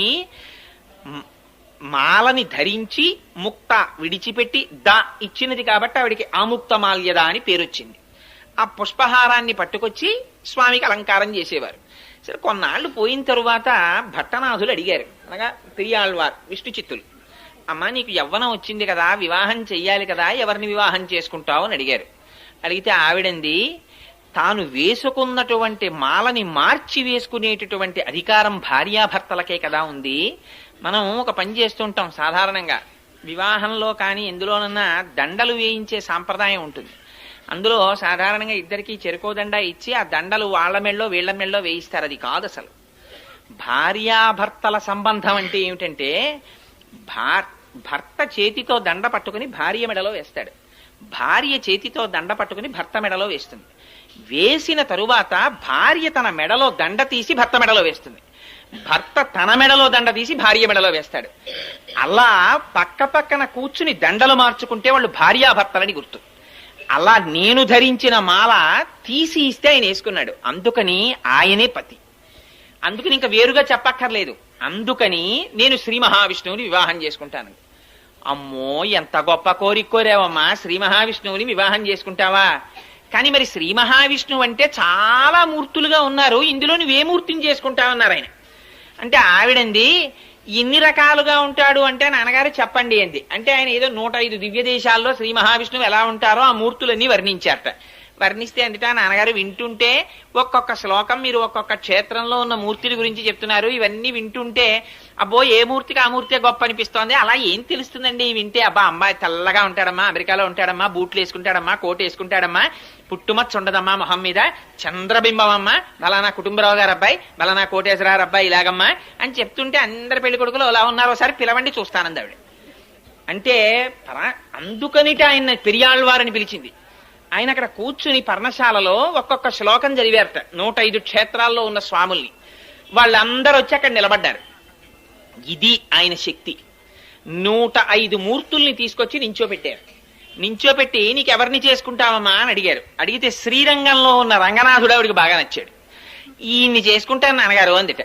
మాలని ధరించి ముక్త విడిచిపెట్టి ద ఇచ్చినది కాబట్టి ఆవిడికి ఆముక్త మాల్యద అని పేరొచ్చింది. ఆ పుష్పహారాన్ని పట్టుకొచ్చి స్వామికి అలంకారం చేసేవారు. సరే కొన్నాళ్ళు పోయిన తరువాత భట్టనాథులు అడిగారు, అనగా పెరియాళ్వార్ విష్ణు చిత్తులు, అమ్మ నీకు యవ్వనం వచ్చింది కదా, వివాహం చెయ్యాలి కదా, ఎవరిని వివాహం చేసుకుంటావు అని అడిగారు. అడిగితే ఆవిడంది, తాను వేసుకున్నటువంటి మాలని మార్చి వేసుకునేటటువంటి అధికారం భార్యాభర్తలకే కదా ఉంది. మనం ఒక పని చేస్తుంటాం సాధారణంగా, వివాహంలో కానీ ఎందులోనన్నా దండలు వేయించే సాంప్రదాయం ఉంటుంది. అందులో సాధారణంగా ఇద్దరికి చెరుకో దండ ఇచ్చి ఆ దండలు వాళ్ళ మెళ్ళో వీళ్ల మెళ్ళో వేయిస్తారు. అది కాదు అసలు. భార్యాభర్తల సంబంధం అంటే ఏమిటంటే, భర్త చేతితో దండ పట్టుకుని భార్య మెడలో వేస్తాడు, భార్య చేతితో దండ పట్టుకుని భర్త మెడలో వేస్తుంది. వేసిన తరువాత భార్య తన మెడలో దండ తీసి భర్త మెడలో వేస్తుంది, భర్త తన మెడలో దండ తీసి భార్య మెడలో వేస్తాడు. అలా పక్క పక్కన కూర్చుని దండలు మార్చుకుంటే వాళ్ళు భార్యాభర్తలని గుర్తు. అలా నేను ధరించిన మాల తీసి ఇస్తే ఆయన వేసుకున్నాడు, అందుకని ఆయనే పతి. అందుకని ఇంకా వేరుగా చెప్పక్కర్లేదు. అందుకని నేను శ్రీ మహావిష్ణువుని వివాహం చేసుకుంటాను. అమ్మో ఎంత గొప్ప కోరిక కోరావమ్మా, శ్రీ మహావిష్ణువుని వివాహం చేసుకుంటావా? కానీ మరి శ్రీ మహావిష్ణువు అంటే చాలా మూర్తులుగా ఉన్నారు, ఇందులో నువ్వే మూర్తిని చేసుకుంటావన్నారు ఆయన. అంటే ఆవిడంది, ఎన్ని రకాలుగా ఉంటాడు అంటే నాన్నగారు చెప్పండి అంది. అంటే ఆయన ఏదో 105 దివ్య దేశాల్లో శ్రీ మహావిష్ణువు ఎలా ఉంటారో ఆ మూర్తులన్నీ వర్ణించారట. వర్ణిస్తే అందుట నాన్నగారు వింటుంటే, ఒక్కొక్క శ్లోకం మీరు ఒక్కొక్క క్షేత్రంలో ఉన్న మూర్తుల గురించి చెప్తున్నారు, ఇవన్నీ వింటుంటే అబ్బో ఏ మూర్తికి ఆ మూర్తే గొప్ప అనిపిస్తోంది. అలా ఏం తెలుస్తుందండి వింటే? అబ్బా అమ్మాయి తెల్లగా ఉంటాడమ్మా, అమెరికాలో ఉంటాడమ్మా, బూట్లు వేసుకుంటాడమ్మా, కోట్ వేసుకుంటాడమ్మా, పుట్టుమచ్చ ఉండదమ్మా మొహం మీద, చంద్రబింబం అమ్మా, బలానా కుటుంబరావు గారు అబ్బాయి, బలానా కోటేశ్వరరావు అబ్బాయి ఇలాగమ్మా అని చెప్తుంటే అందరి పెళ్లి కొడుకులు ఎలా ఉన్నారో ఒకసారి పిలవండి చూస్తానంది ఆవిడ. అంటే అందుకనిట ఆయన పెరియాళ్వారని పిలిచింది. ఆయన అక్కడ కూర్చుని పర్ణశాలలో ఒక్కొక్క శ్లోకం చదివారట 105 క్షేత్రాల్లో ఉన్న స్వాముల్ని. వాళ్ళందరూ వచ్చి అక్కడ నిలబడ్డారు. ఇది ఆయన శక్తి. 105 మూర్తుల్ని తీసుకొచ్చి నించోపెట్టారు. నించోపెట్టి నీకెవరిని చేసుకుంటావమ్మా అని అడిగారు. అడిగితే శ్రీరంగంలో ఉన్న రంగనాథుడు ఆవిడికి బాగా నచ్చాడు. ఈయన్ని చేసుకుంటాను నాన్నగారు అందిట.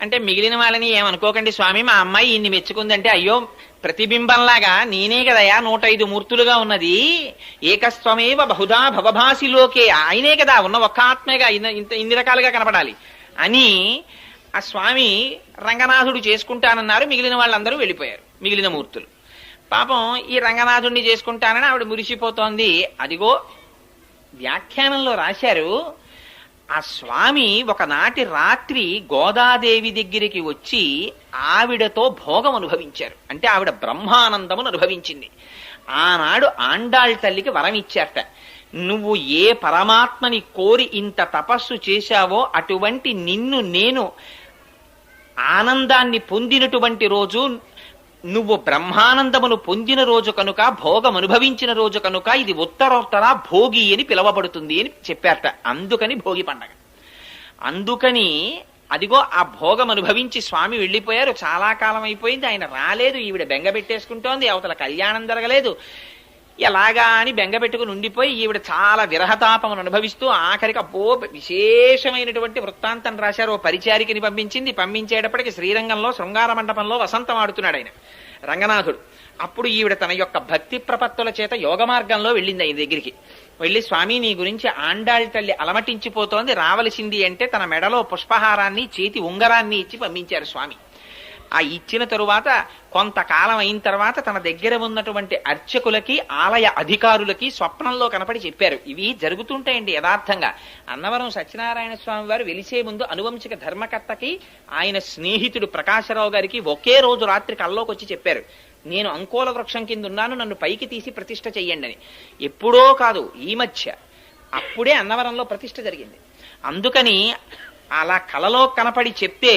అంటే మిగిలిన వాళ్ళని ఏమనుకోకండి స్వామి, మా అమ్మాయి ఈయన్ని మెచ్చుకుందంటే, అయ్యో ప్రతిబింబంలాగా నేనే కదయా 105 మూర్తులుగా ఉన్నది, ఏకస్వమేవ బహుధా భవభాసిలోకే, ఆయనే కదా ఉన్న ఒక్క ఆత్మేగా ఇన్ని రకాలుగా కనపడాలి అని ఆ స్వామి రంగనాథుడు చేసుకుంటానన్నారు. మిగిలిన వాళ్ళందరూ వెళ్ళిపోయారు, మిగిలిన మూర్తులు. పాపం ఈ రంగనాథుడిని చేసుకుంటానని ఆవిడ మురిసిపోతోంది. అదిగో వ్యాఖ్యానంలో రాశారు, ఆ స్వామి ఒకనాటి రాత్రి గోదాదేవి దగ్గరికి వచ్చి ఆవిడతో భోగం అనుభవించారు. అంటే ఆవిడ బ్రహ్మానందమును అనుభవించింది. ఆనాడు ఆండాళ్ తల్లికి వరం ఇచ్చారట, నువ్వు ఏ పరమాత్మని కోరి ఇంత తపస్సు చేశావో అటువంటి నిన్ను నేను ఆనందాన్ని పొందినటువంటి రోజు, నువ్వు బ్రహ్మానందమును పొందిన రోజు కనుక, భోగం అనుభవించిన రోజు కనుక ఇది ఉత్తరోత్తర భోగి అని పిలవబడుతుంది అని చెప్పారట. అందుకని భోగి పండగ. అందుకని అదిగో ఆ భోగం అనుభవించి స్వామి వెళ్ళిపోయారు. చాలా కాలం అయిపోయింది, ఆయన రాలేదు. ఈవిడ బెంగ పెట్టేసుకుంటోంది, అవతల కళ్యాణం జరగలేదు. ఎలాగా అని బెంగ పెట్టుకుని ఉండిపోయి ఈవిడ చాలా విరహతాపమును అనుభవిస్తూ ఆఖరికి అబ్బో విశేషమైనటువంటి వృత్తాంతం రాశారు. ఓ పరిచారికని పంపించింది. పంపించేటప్పటికి శ్రీరంగంలో శృంగార మండపంలో వసంతం ఆడుతున్నాడు ఆయన రంగనాథుడు. అప్పుడు ఈవిడ తన యొక్క భక్తి ప్రపత్తుల చేత యోగ మార్గంలో వెళ్ళింది ఆయన దగ్గరికి. వెళ్ళి, స్వామి నీ గురించి ఆండాళ్ తల్లి అలమటించిపోతోంది, రావలసింది అంటే తన మెడలో పుష్పహారాన్ని చేతి ఉంగరాన్ని ఇచ్చి పంపించారు స్వామి. ఆ ఇచ్చిన తరువాత కొంతకాలం అయిన తర్వాత తన దగ్గర ఉన్నటువంటి అర్చకులకి, ఆలయ అధికారులకి స్వప్నంలో కనపడి చెప్పారు. ఇవి జరుగుతుంటాయండి యథార్థంగా. అన్నవరం సత్యనారాయణ స్వామి వారు వెలిసే ముందు అనువంశిక ధర్మకర్తకి ఆయన స్నేహితుడు ప్రకాశరావు గారికి ఒకే రోజు రాత్రి కల్లోకి వచ్చి చెప్పారు, నేను అంకోల వృక్షం కింద ఉన్నాను, నన్ను పైకి తీసి ప్రతిష్ఠ చెయ్యండి అని. ఎప్పుడో కాదు, ఈ మధ్య, అప్పుడే అన్నవరంలో ప్రతిష్ఠ జరిగింది. అందుకని అలా కలలో కనపడి చెప్తే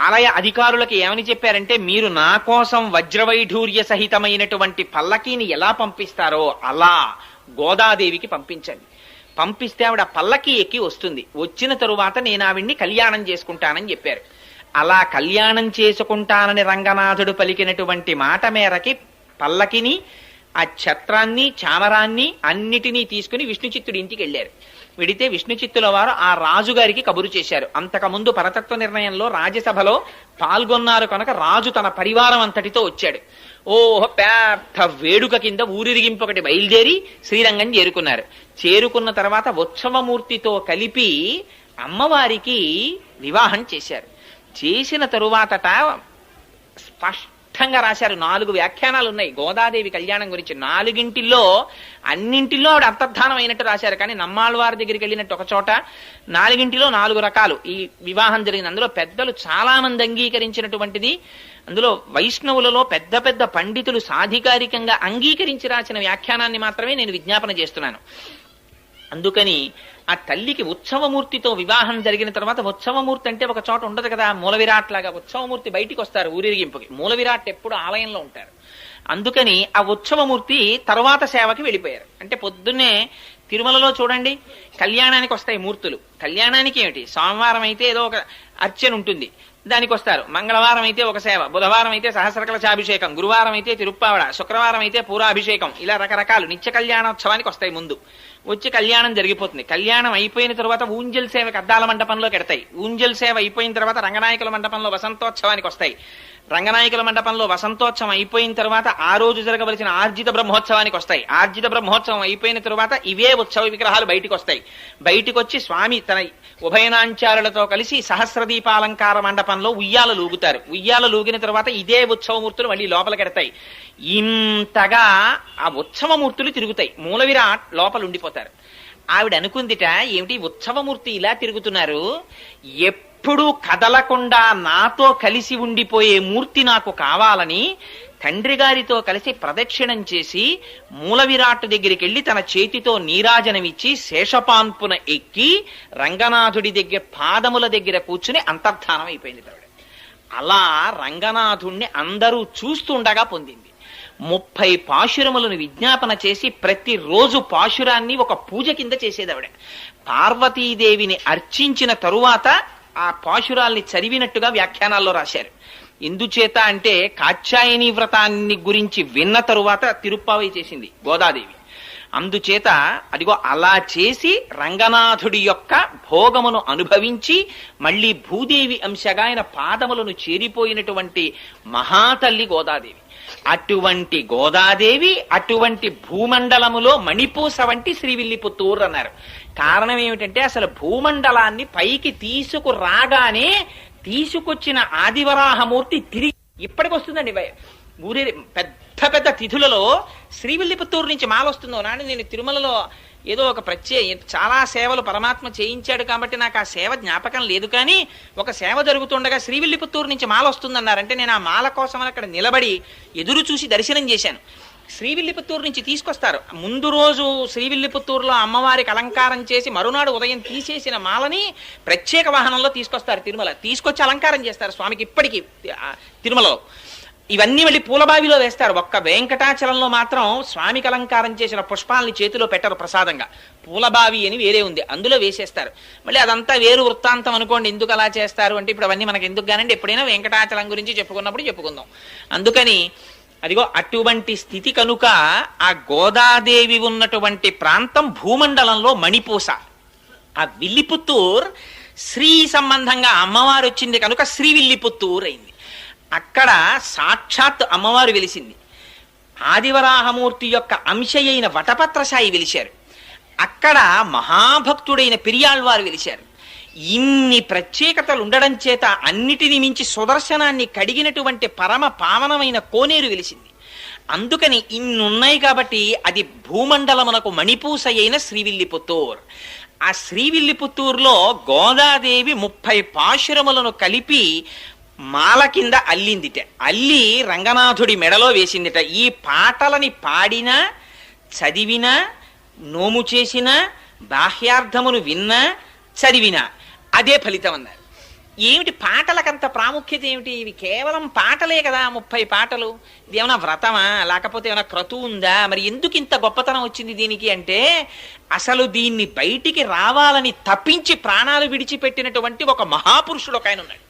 ఆలయ అధికారులకి ఏమని చెప్పారంటే, మీరు నా కోసం వజ్రవైఢూర్య సహితమైనటువంటి పల్లకీని ఎలా పంపిస్తారో అలా గోదాదేవికి పంపించండి. పంపిస్తే ఆవిడ పల్లకి ఎక్కి వస్తుంది. వచ్చిన తరువాత నేను ఆవిడ్ని కళ్యాణం చేసుకుంటానని చెప్పారు. అలా కళ్యాణం చేసుకుంటానని రంగనాథుడు పలికినటువంటి మాట మేరకి పల్లకిని ఆ ఛత్రాన్ని చామరాన్ని అన్నిటినీ తీసుకుని విష్ణుచిత్తుడి ఇంటికి వెళ్ళారు. వెడితే విష్ణుచిత్తుల వారు ఆ రాజుగారికి కబురు చేశారు. అంతకుముందు పరతత్వ నిర్ణయంలో రాజ్యసభలో పాల్గొన్నారు కనుక రాజు తన పరివారం అంతటితో వచ్చాడు. ఓహో పెద్ద వేడుక కింద ఊరిరిగింపు ఒకటి బయలుదేరి శ్రీరంగం చేరుకున్నారు. చేరుకున్న తర్వాత ఉత్సవమూర్తితో కలిపి అమ్మవారికి వివాహం చేశారు. చేసిన తరువాతట స్పష్టంగా రాశారు. 4 వ్యాఖ్యానాలు ఉన్నాయి గోదాదేవి కళ్యాణం గురించి. 4గింటిల్లో అన్నింటిలో ఆవిడ అంతర్ధానం అయినట్టు రాశారు. కానీ నమ్మాళ్ళవారి దగ్గరికి వెళ్ళినట్టు ఒక చోట, 4గింటిలో 4 రకాలు ఈ వివాహం జరిగింది. అందులో పెద్దలు చాలా మంది అంగీకరించినటువంటిది. అందులో వైష్ణవులలో పెద్ద పెద్ద పండితులు సాధికారికంగా అంగీకరించి రాసిన వ్యాఖ్యానాన్ని మాత్రమే నేను విజ్ఞాపన చేస్తున్నాను. అందుకని ఆ తల్లికి ఉత్సవమూర్తితో వివాహం జరిగిన తర్వాత, ఉత్సవమూర్తి అంటే ఒక చోట ఉండదు కదా, మూల విరాట్ లాగా ఉత్సవమూర్తి బయటికి వస్తారు ఊరేగింపుకి. మూల విరాట్ ఎప్పుడు ఆలయంలో ఉంటారు. అందుకని ఆ ఉత్సవమూర్తి తర్వాత సేవకి వెళ్ళిపోయారు. అంటే పొద్దున్నే తిరుమలలో చూడండి కళ్యాణానికి వస్తాయి మూర్తులు. కళ్యాణానికి ఏమిటి, సోమవారం అయితే ఏదో ఒక అర్చన ఉంటుంది, దానికి వస్తారు. మంగళవారం అయితే ఒక సేవ, బుధవారం అయితే సహస్రకలశాభిషేకం, గురువారం అయితే తిరుప్పావడ, శుక్రవారం అయితే పూరాభిషేకం, ఇలా రకరకాలు నిత్య కళ్యాణోత్సవానికి వస్తాయి. ముందు వచ్చి కళ్యాణం జరిగిపోతుంది. కళ్యాణం అయిపోయిన తర్వాత ఊంజల్ సేవకి అద్దాల మండపంలో కెడతాయి. ఊంజల్ సేవ అయిపోయిన తర్వాత రంగనాయకుల మండపంలో వసంతోత్సవానికి వస్తాయి. రంగనాయకుల మండపంలో వసంతోత్సవం అయిపోయిన తర్వాత ఆ రోజు జరగవలసిన ఆర్జిత బ్రహ్మోత్సవానికి వస్తాయి. ఆర్జిత బ్రహ్మోత్సవం అయిపోయిన తర్వాత ఇవే ఉత్సవ విగ్రహాలు బయటికి వస్తాయి. బయటికి వచ్చి స్వామి తన ఉభయనాంచారులతో కలిసి సహస్రదీపాలంకార మండపంలో ఉయ్యాల లూగుతారు. ఉయ్యాల లూగిన తర్వాత ఇదే ఉత్సవమూర్తులు మళ్ళీ లోపలికెడతాయి. ఇంతగా ఆ ఉత్సవమూర్తులు తిరుగుతాయి. మూల విరాట్ లోపల ఉండిపోతారు. ఆవిడ అనుకుందిట, ఏమిటి ఉత్సవమూర్తి ఇలా తిరుగుతున్నారు, ఎప్పుడూ కదలకుండా నాతో కలిసి ఉండిపోయే మూర్తి నాకు కావాలని తండ్రి గారితో కలిసి ప్రదక్షిణం చేసి మూల విరాట్ దగ్గరికి వెళ్లి తన చేతితో నీరాజనమిచ్చి శేషపాన్పున ఎక్కి రంగనాథుడి దగ్గర పాదముల దగ్గర కూర్చుని అంతర్ధానం అయిపోయింది. అలా రంగనాథుణ్ణి అందరూ చూస్తుండగా పొందింది. 30 పాశురములను విజ్ఞాపన చేసి ప్రతిరోజు పాశురాన్ని ఒక పూజ కింద చేసేది ఆవిడ. పార్వతీదేవిని అర్చించిన తరువాత ఆ పాశురాల్ని చదివినట్టుగా వ్యాఖ్యానాల్లో రాశారు. ఎందుచేత అంటే కాత్యాయని వ్రతాన్ని గురించి విన్న తరువాత తిరుప్పావై చేసింది గోదాదేవి. అందుచేత అదిగో అలా చేసి రంగనాథుడి యొక్క భోగమును అనుభవించి మళ్ళీ భూదేవి అంశగా ఆయన పాదములను చేరిపోయినటువంటి మహాతల్లి గోదాదేవి. అటువంటి గోదాదేవి అటువంటి భూమండలములో మణిపూస వంటి శ్రీవిల్లిపుత్తూరు అన్నారు. కారణం ఏమిటంటే అసలు భూమండలాన్ని పైకి తీసుకురాగానే తీసుకొచ్చిన ఆదివరాహమూర్తి తిరిగి ఇప్పటికి వస్తుందండి. ఊరే పెద్ద పెద్ద తిథులలో శ్రీవిల్లిపుత్తూరు నుంచి మాల వస్తుందో నాడు. నేను తిరుమలలో ఏదో ఒక చాలా సేవలు పరమాత్మ చేయించాడు కాబట్టి నాకు ఆ సేవ జ్ఞాపకం లేదు. కానీ ఒక సేవ జరుగుతుండగా శ్రీవిల్లిపుత్తూరు నుంచి మాల వస్తుందన్నారంటే నేను ఆ మాల కోసం అక్కడ నిలబడి ఎదురు చూసి దర్శనం చేశాను. శ్రీవిల్లిపుత్తూరు నుంచి తీసుకొస్తారు. ముందు రోజు శ్రీవిల్లిపుత్తూరులో అమ్మవారికి అలంకారం చేసి మరునాడు ఉదయం తీసేసిన మాలని ప్రత్యేక వాహనంలో తీసుకొస్తారు తిరుమల. తీసుకొచ్చి అలంకారం చేస్తారు స్వామికి ఇప్పటికీ తిరుమలలో. ఇవన్నీ వెళ్ళి పూలబావిలో వేస్తారు. ఒక్క వెంకటాచలంలో మాత్రం స్వామికి అలంకారం చేసిన పుష్పాలని చేతిలో పెట్టరు ప్రసాదంగా. పూలబావి అని వేరే ఉంది, అందులో వేసేస్తారు. మళ్ళీ అదంతా వేరు వృత్తాంతం అనుకోండి. ఎందుకు అలా చేస్తారు అంటే ఇప్పుడు అవన్నీ మనకి ఎందుకు కానండి, ఎప్పుడైనా వెంకటాచలం గురించి చెప్పుకున్నప్పుడు చెప్పుకుందాం. అందుకని అదిగో అటువంటి స్థితి కనుక ఆ గోదాదేవి ఉన్నటువంటి ప్రాంతం భూమండలంలో మణిపూస. ఆ విల్లిపుత్తూర్ శ్రీ సంబంధంగా అమ్మవారు వచ్చింది కనుక శ్రీవిల్లిపుత్తూర్ అయింది. అక్కడ సాక్షాత్ అమ్మవారు వెలిసింది. ఆదివరాహమూర్తి యొక్క అంశయైన వటపత్రశాయి వెలిశారు. అక్కడ మహాభక్తుడైన పెరియాళ్వారు వెలిశారు. ఇన్ని ప్రత్యేకతలు ఉండడం చేత అన్నిటిని మించి సుదర్శనాన్ని కడిగినటువంటి పరమ పావనమైన కోనేరు వెలిసింది. అందుకని ఇన్నున్నాయి కాబట్టి అది భూమండలమునకు మణిపూస అయిన శ్రీవిల్లిపుత్తూర్. ఆ శ్రీవిల్లిపుత్తూరులో గోదాదేవి 30 పాశురములను కలిపి మాల కింద అల్లిందిట. అల్లి రంగనాథుడి మెడలో వేసిందిట. ఈ పాటలని పాడినా చదివినా నోము చేసినా బాహ్యార్థమును విన్నా చదివినా అదే ఫలితం అన్నారు. ఏమిటి పాటలకంత ప్రాముఖ్యత ఏమిటి? ఇవి కేవలం పాటలే కదా, 30 పాటలు. ఇది ఏమైనా వ్రతమా లేకపోతే ఏమైనా క్రతువు ఉందా? మరి ఎందుకు ఇంత గొప్పతనం వచ్చింది దీనికి అంటే అసలు దీన్ని బయటికి రావాలని తప్పించి ప్రాణాలు విడిచిపెట్టినటువంటి ఒక మహాపురుషుడు ఒక ఆయన ఉన్నాడు.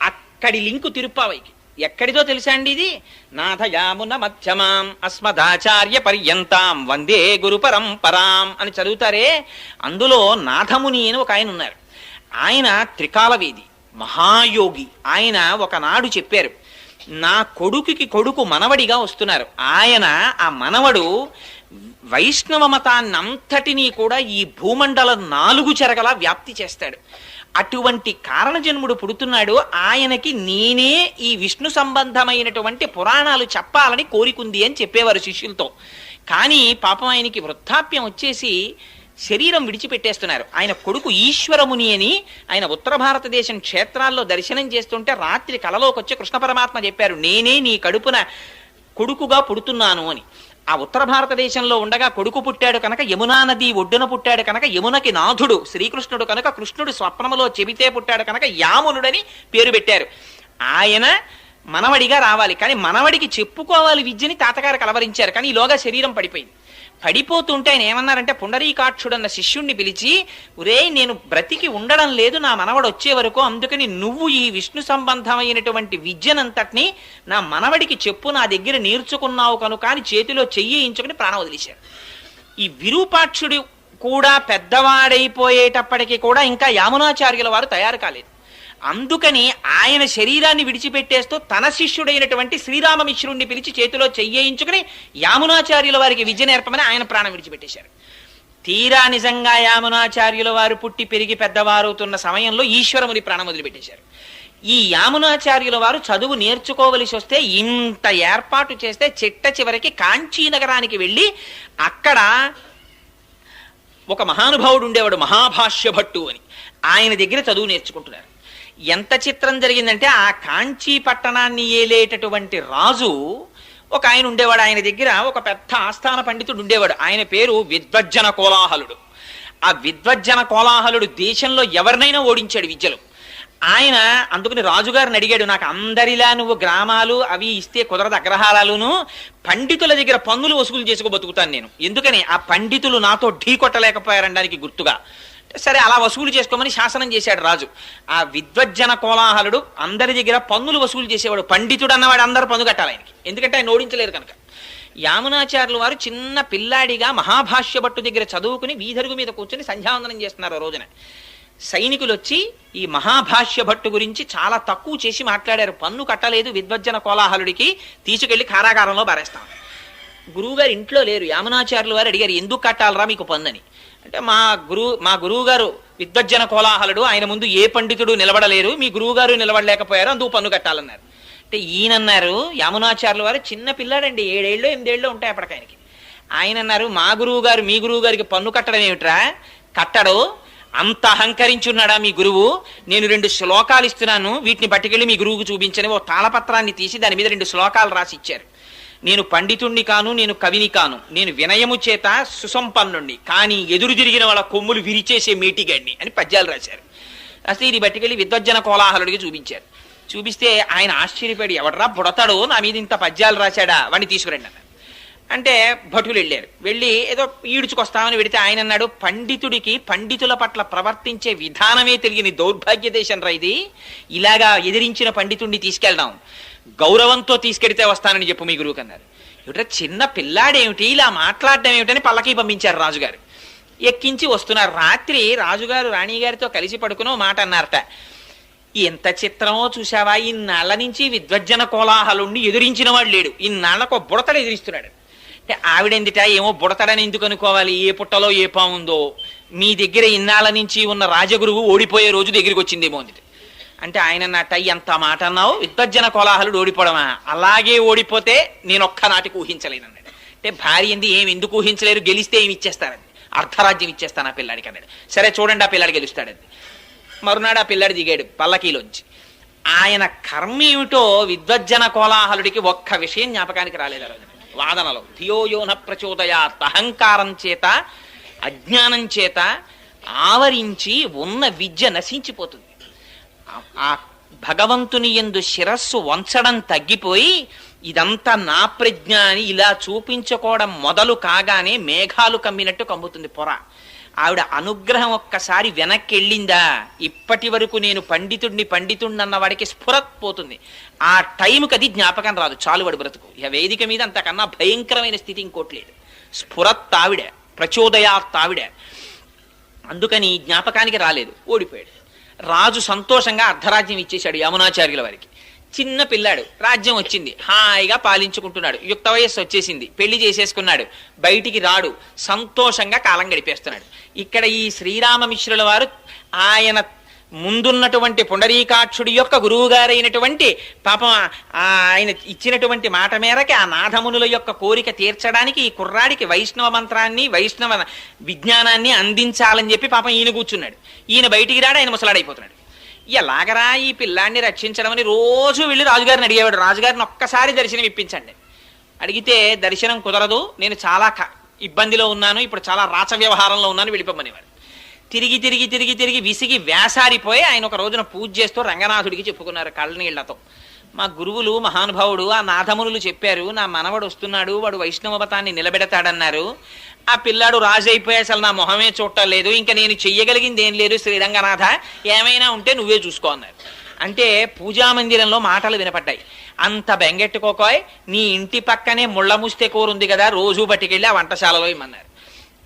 అక్కడి లింకు తిరుప్పావైకి. ఎక్కడిదో తెలుసా అండి ఇది? నాథయామున మధ్యమాం అస్మదాచార్య పర్యంతాం వందే గురు పరంపరాం అని చదువుతారే. అందులో నాథముని అని ఒక ఆయన ఉన్నారు. ఆయన త్రికాలవేది, మహాయోగి. ఆయన ఒకనాడు చెప్పారు, నా కొడుకుకి కొడుకు మనవడిగా వస్తున్నారు. ఆయన ఆ మనవడు వైష్ణవ మతాన్ని అంతటినీ కూడా ఈ భూమండలం 4 చెరగలా వ్యాప్తి చేస్తాడు. అటువంటి కారణజన్ముడు పుడుతున్నాడు. ఆయనకి నేనే ఈ విష్ణు సంబంధమైనటువంటి పురాణాలు చెప్పాలని కోరికుంది అని చెప్పేవారు శిష్యులతో. కానీ పాపం ఆయనకి వృద్ధాప్యం వచ్చేసి శరీరం విడిచిపెట్టేస్తున్నారు. ఆయన కొడుకు ఈశ్వరముని అని ఆయన ఉత్తర భారతదేశం క్షేత్రాల్లో దర్శనం చేస్తుంటే రాత్రి కలలోకి వచ్చి కృష్ణ పరమాత్మ చెప్పారు, నేనే నీ కడుపున కొడుకుగా పుడుతున్నాను అని. ఆ ఉత్తర భారతదేశంలో ఉండగా కొడుకు పుట్టాడు కనుక యమునా నది ఒడ్డున పుట్టాడు కనుక యమునకి నాథుడు శ్రీకృష్ణుడు కనుక కృష్ణుడు స్వప్నములో చెబితే పుట్టాడు కనుక యామునుడని పేరు పెట్టారు. ఆయన మనవడిగా రావాలి, కానీ మనవడికి చెప్పుకోవాలి విద్యని తాతగారు కలవరించారు. కానీ ఈలోగా శరీరం పడిపోయింది. పడిపోతుంటే ఆయన ఏమన్నారంటే పుండరీకాక్షుడన్న శిష్యుణ్ణి పిలిచి, ఒరే నేను బ్రతికి ఉండడం లేదు నా మనవడు వచ్చే వరకు, అందుకని నువ్వు ఈ విష్ణు సంబంధమైనటువంటి విద్యనంతటినీ నా మనవడికి చెప్పు, నా దగ్గర నేర్చుకున్నావు కనుక అని చేతిలో చెయ్యించుకుని ప్రాణం వదిలేశారు. ఈ విరూపాక్షుడు కూడా పెద్దవాడైపోయేటప్పటికీ కూడా ఇంకా యామునాచార్యుల వారు తయారు కాలేదు. అందుకని ఆయన శరీరాన్ని విడిచిపెట్టేస్తూ తన శిష్యుడైనటువంటి శ్రీరామమిశ్రుణ్ణి పిలిచి చేతిలో చెయ్యించుకుని యామునాచార్యుల వారికి విద్య నేర్పమని ఆయన ప్రాణం విడిచిపెట్టేశారు. తీరా నిజంగా యామునాచార్యుల వారు పుట్టి పెరిగి పెద్దవారవుతున్న సమయంలో ఈశ్వరముని ప్రాణం వదిలిపెట్టేశారు. ఈ యామునాచార్యుల వారు చదువు నేర్చుకోవలసి వస్తే ఇంత ఏర్పాటు చేస్తే చిట్ట చివరికి కాంచీ నగరానికి వెళ్ళి అక్కడ ఒక మహానుభావుడు ఉండేవాడు, మహాభాష్య భట్టు అని. ఆయన దగ్గర చదువు నేర్చుకుంటున్నారు. ఎంత చిత్రం జరిగిందంటే ఆ కాంచీ పట్టణాన్ని ఏలేటటువంటి రాజు ఒక ఆయన ఉండేవాడు. ఆయన దగ్గర ఒక పెద్ద ఆస్థాన పండితుడు ఉండేవాడు. ఆయన పేరు విద్వజ్జన కోలాహలుడు. ఆ విద్వజ్జన కోలాహలుడు దేశంలో ఎవరినైనా ఓడించాడు విద్యలో. ఆయన అందుకని రాజుగారిని అడిగాడు, నాకు అందరిలా నువ్వు గ్రామాలు అవి ఇస్తే కుదరదు, అగ్రహారాలును, పండితుల దగ్గర పన్నులు వసూలు చేసుకో బతుకుతాను నేను. ఎందుకని ఆ పండితులు నాతో ఢీ కొట్టలేకపోయారనడానికి గుర్తుగా. సరే అలా వసూలు చేసుకోమని శాసనం చేశాడు రాజు. ఆ విద్వజ్జన కోలాహలుడు అందరి దగ్గర పన్నులు వసూలు చేసేవాడు. పండితుడు అన్నవాడు అందరూ పన్ను కట్టాలి ఆయనకి, ఎందుకంటే ఆయన ఓడించలేరు కనుక. యామునాచార్యులు వారు చిన్న పిల్లాడిగా మహాభాష్య భట్టు దగ్గర చదువుకుని వీధరుగు మీద కూర్చొని సంధ్యావందనం చేస్తున్నారు. ఆ రోజున సైనికులు వచ్చి ఈ మహాభాష్య భట్టు గురించి చాలా తక్కువ చేసి మాట్లాడారు. పన్ను కట్టలేదు విద్వజ్జన కోలాహలుడికి, తీసుకెళ్లి కారాగారంలో పారేస్తాం. గురువుగారు ఇంట్లో లేరు. యామునాచార్యులు వారు అడిగారు, ఎందుకు కట్టాలరా మీకు పన్ను? అంటే మా గురువు గారు విద్వజ్జన కోలాహలుడు, ఆయన ముందు ఏ పండితుడు నిలబడలేరు, మీ గురువు గారు నిలబడలేకపోయారు, అందుకు పన్ను కట్టాలన్నారు. అంటే ఈయనన్నారు, యామునాచార్యుల వారు చిన్న పిల్లాడండి, 7 ఏళ్ళు 8 ఏళ్ళు ఉంటాయి అప్పటికి ఆయనకి. ఆయన అన్నారు, మా గురువు గారు మీ గురువు గారికి పన్ను కట్టడం ఏమిట్రా, కట్టడు, అంత అహంకరించున్నాడా మీ గురువు? నేను 2 శ్లోకాలు ఇస్తున్నాను, వీటిని పట్టుకెళ్ళి మీ గురువుకు చూపించని ఓ తాళపత్రాన్ని తీసి దాని మీద 2 శ్లోకాలు రాసి ఇచ్చారు. నేను పండితుణ్ణి కాను, నేను కవిని కాను, నేను వినయము చేత సుసంపన్నుణ్ణి, కానీ ఎదురు తిరిగిన వాళ్ళ కొమ్ములు విరిచేసే మేటిగాడిని అని పద్యాలు రాశారు. అసలు ఇది పట్టుకెళ్ళి విద్వజ్జన కోలాహలుడికి చూపించారు. చూపిస్తే ఆయన ఆశ్చర్యపడి, ఎవడరా బుడతాడు నా మీద ఇంత పద్యాలు రాశాడా, వాడిని తీసుకురండి అన్నారు. అంటే భటులు వెళ్ళారు. వెళ్ళి ఏదో ఈడ్చుకొస్తామని వెడితే ఆయన అన్నాడు, పండితుడికి పండితుల పట్ల ప్రవర్తించే విధానమే తెలియని దౌర్భాగ్య దేశం రా ఇది, ఇలాగా ఎదిరించిన పండితుడిని తీసుకెళ్దాం, గౌరవంతో తీసుకెడితే వస్తానని చెప్పు మీ గురువుకి అన్నారు. ఏమిటో చిన్న పిల్లాడేమిటి ఇలా మాట్లాడడం ఏమిటని పల్లకి పంపించారు రాజుగారు. ఎక్కించి వస్తున్నారు. రాత్రి రాజుగారు రాణిగారితో కలిసి పడుకునో మాట అన్నారట, ఎంత చిత్రమో చూసావా, ఇన్నాళ్ళ నుంచి విద్వజ్జన కోలాహలుణ్ణి ఎదిరించిన వాడు లేడు, ఇన్నాళ్ళకు బుడతడు ఎదిరిస్తున్నాడు. అంటే ఆవిడెందుట ఏమో బుడతడని ఎందుకు అనుకోవాలి, ఏ పుట్టలో ఏ పాముందో, మీ దగ్గర ఇన్నాళ్ళ నుంచి ఉన్న రాజగురువు ఓడిపోయే రోజు దగ్గరికి వచ్చిందేమో అంది. అంటే ఆయన అన్నట్ట, ఎంత మాట అన్నావు, విద్వజ్జన కోలాహలుడు ఓడిపోవడమా, అలాగే ఓడిపోతే నేను ఒక్కనాటికి ఊహించలేను అన్నాడు. అంటే భార్య ఏంది, ఏమి ఎందుకు ఊహించలేరు, గెలిస్తే ఏమి ఇచ్చేస్తారండి, అర్ధరాజ్యం ఇచ్చేస్తాను ఆ పిల్లాడికి అన్నాడు. సరే చూడండి ఆ పిల్లాడు గెలుస్తాడండి. మరునాడు ఆ పిల్లాడు దిగాడు పల్లకీలోంచి. ఆయన కర్మ ఏమిటో విద్వజ్జన కోలాహలుడికి ఒక్క విషయం జ్ఞాపకానికి రాలేదు. ఆ రోజున వాదనలో ధియోయోన ప్రచోదయాత్, అహంకారం చేత అజ్ఞానం చేత ఆవరించి ఉన్న విద్య నశించిపోతుంది. ఆ భగవంతుని యందు శిరస్సు వంచడం తగ్గిపోయి ఇదంతా నా ప్రజ్ఞ అని ఇలా చూపించుకోవడం మొదలు కాగానే మేఘాలు కమ్మినట్టు కమ్ముతుంది పొర. ఆవిడ అనుగ్రహం ఒక్కసారి వెనక్కి వెళ్ళిందా ఇప్పటి వరకు నేను పండితుడిని అన్నవాడికి స్ఫురత్ పోతుంది. ఆ టైంకి అది జ్ఞాపకం రాదు, చాలు వాడు బ్రతుకు. ఇక వేదిక మీద అంతకన్నా భయంకరమైన స్థితి ఇంకోట్లేదు. స్ఫురత్ ఆవిడ, ప్రచోదయాత్ ఆవిడ. అందుకని జ్ఞాపకానికి రాలేదు, ఓడిపోయాడు. రాజు సంతోషంగా అర్ధరాజ్యం ఇచ్చేశాడు యమునాచార్యుల వారికి. చిన్న పిల్లాడు, రాజ్యం వచ్చింది, హాయిగా పాలించుకుంటున్నాడు. యుక్త వయస్సు వచ్చేసింది, పెళ్లి చేసేసుకున్నాడు, బయటికి రాడు, సంతోషంగా కాలం గడిపేస్తున్నాడు. ఇక్కడ ఈ శ్రీరామమిశ్రుల వారు ఆయన ముందున్నటువంటి పుండరీకాక్షుడి యొక్క గురువు గారైనటువంటి పాపం ఆయన ఇచ్చినటువంటి మాట మేరకి ఆ నాథమునుల యొక్క కోరిక తీర్చడానికి ఈ కుర్రాడికి వైష్ణవ మంత్రాన్ని వైష్ణవ విజ్ఞానాన్ని అందించాలని చెప్పి పాపం ఈయన కూర్చున్నాడు. ఈయన బయటికి రాడు, ఆయన ముసలాడైపోతున్నాడు. ఎలాగరా ఈ పిల్లాన్ని రక్షించడం అని రోజు వెళ్ళి రాజుగారిని అడిగేవాడు. రాజుగారిని ఒక్కసారి దర్శనం ఇప్పించండి. అడిగితే దర్శనం కుదరదు, నేను చాలా ఇబ్బందిలో ఉన్నాను, ఇప్పుడు చాలా రాచ వ్యవహారంలో ఉన్నాను, వెళ్ళిపోమనేవాడు. తిరిగి తిరిగి తిరిగి తిరిగి విసిగి వేసారిపోయి ఆయన ఒక రోజున పూజ చేస్తూ రంగనాథుడికి చెప్పుకున్నారు కళ్ళనీళ్లతో. మా గురువులు మహానుభావుడు ఆ నాథమునులు చెప్పారు, నా మనవడు వస్తున్నాడు, వాడు వైష్ణవ మతాన్ని నిలబెడతాడన్నారు. ఆ పిల్లాడు రాజు అయిపోయి అసలు నా మొహమే చూడలేదు, ఇంకా నేను చెయ్యగలిగింది ఏం లేదు, శ్రీరంగనాథ ఏమైనా ఉంటే నువ్వే చూసుకో అన్నారు. అంటే పూజామందిరంలో మాటలు వినపడ్డాయి. అంత బెంగెట్టుకోకోయ్, నీ ఇంటి పక్కనే ముళ్ళ ముస్తె కూర ఉంది కదా, రోజు పట్టుకెళ్ళి ఆ వంటశాలలో ఇమ్మన్నారు.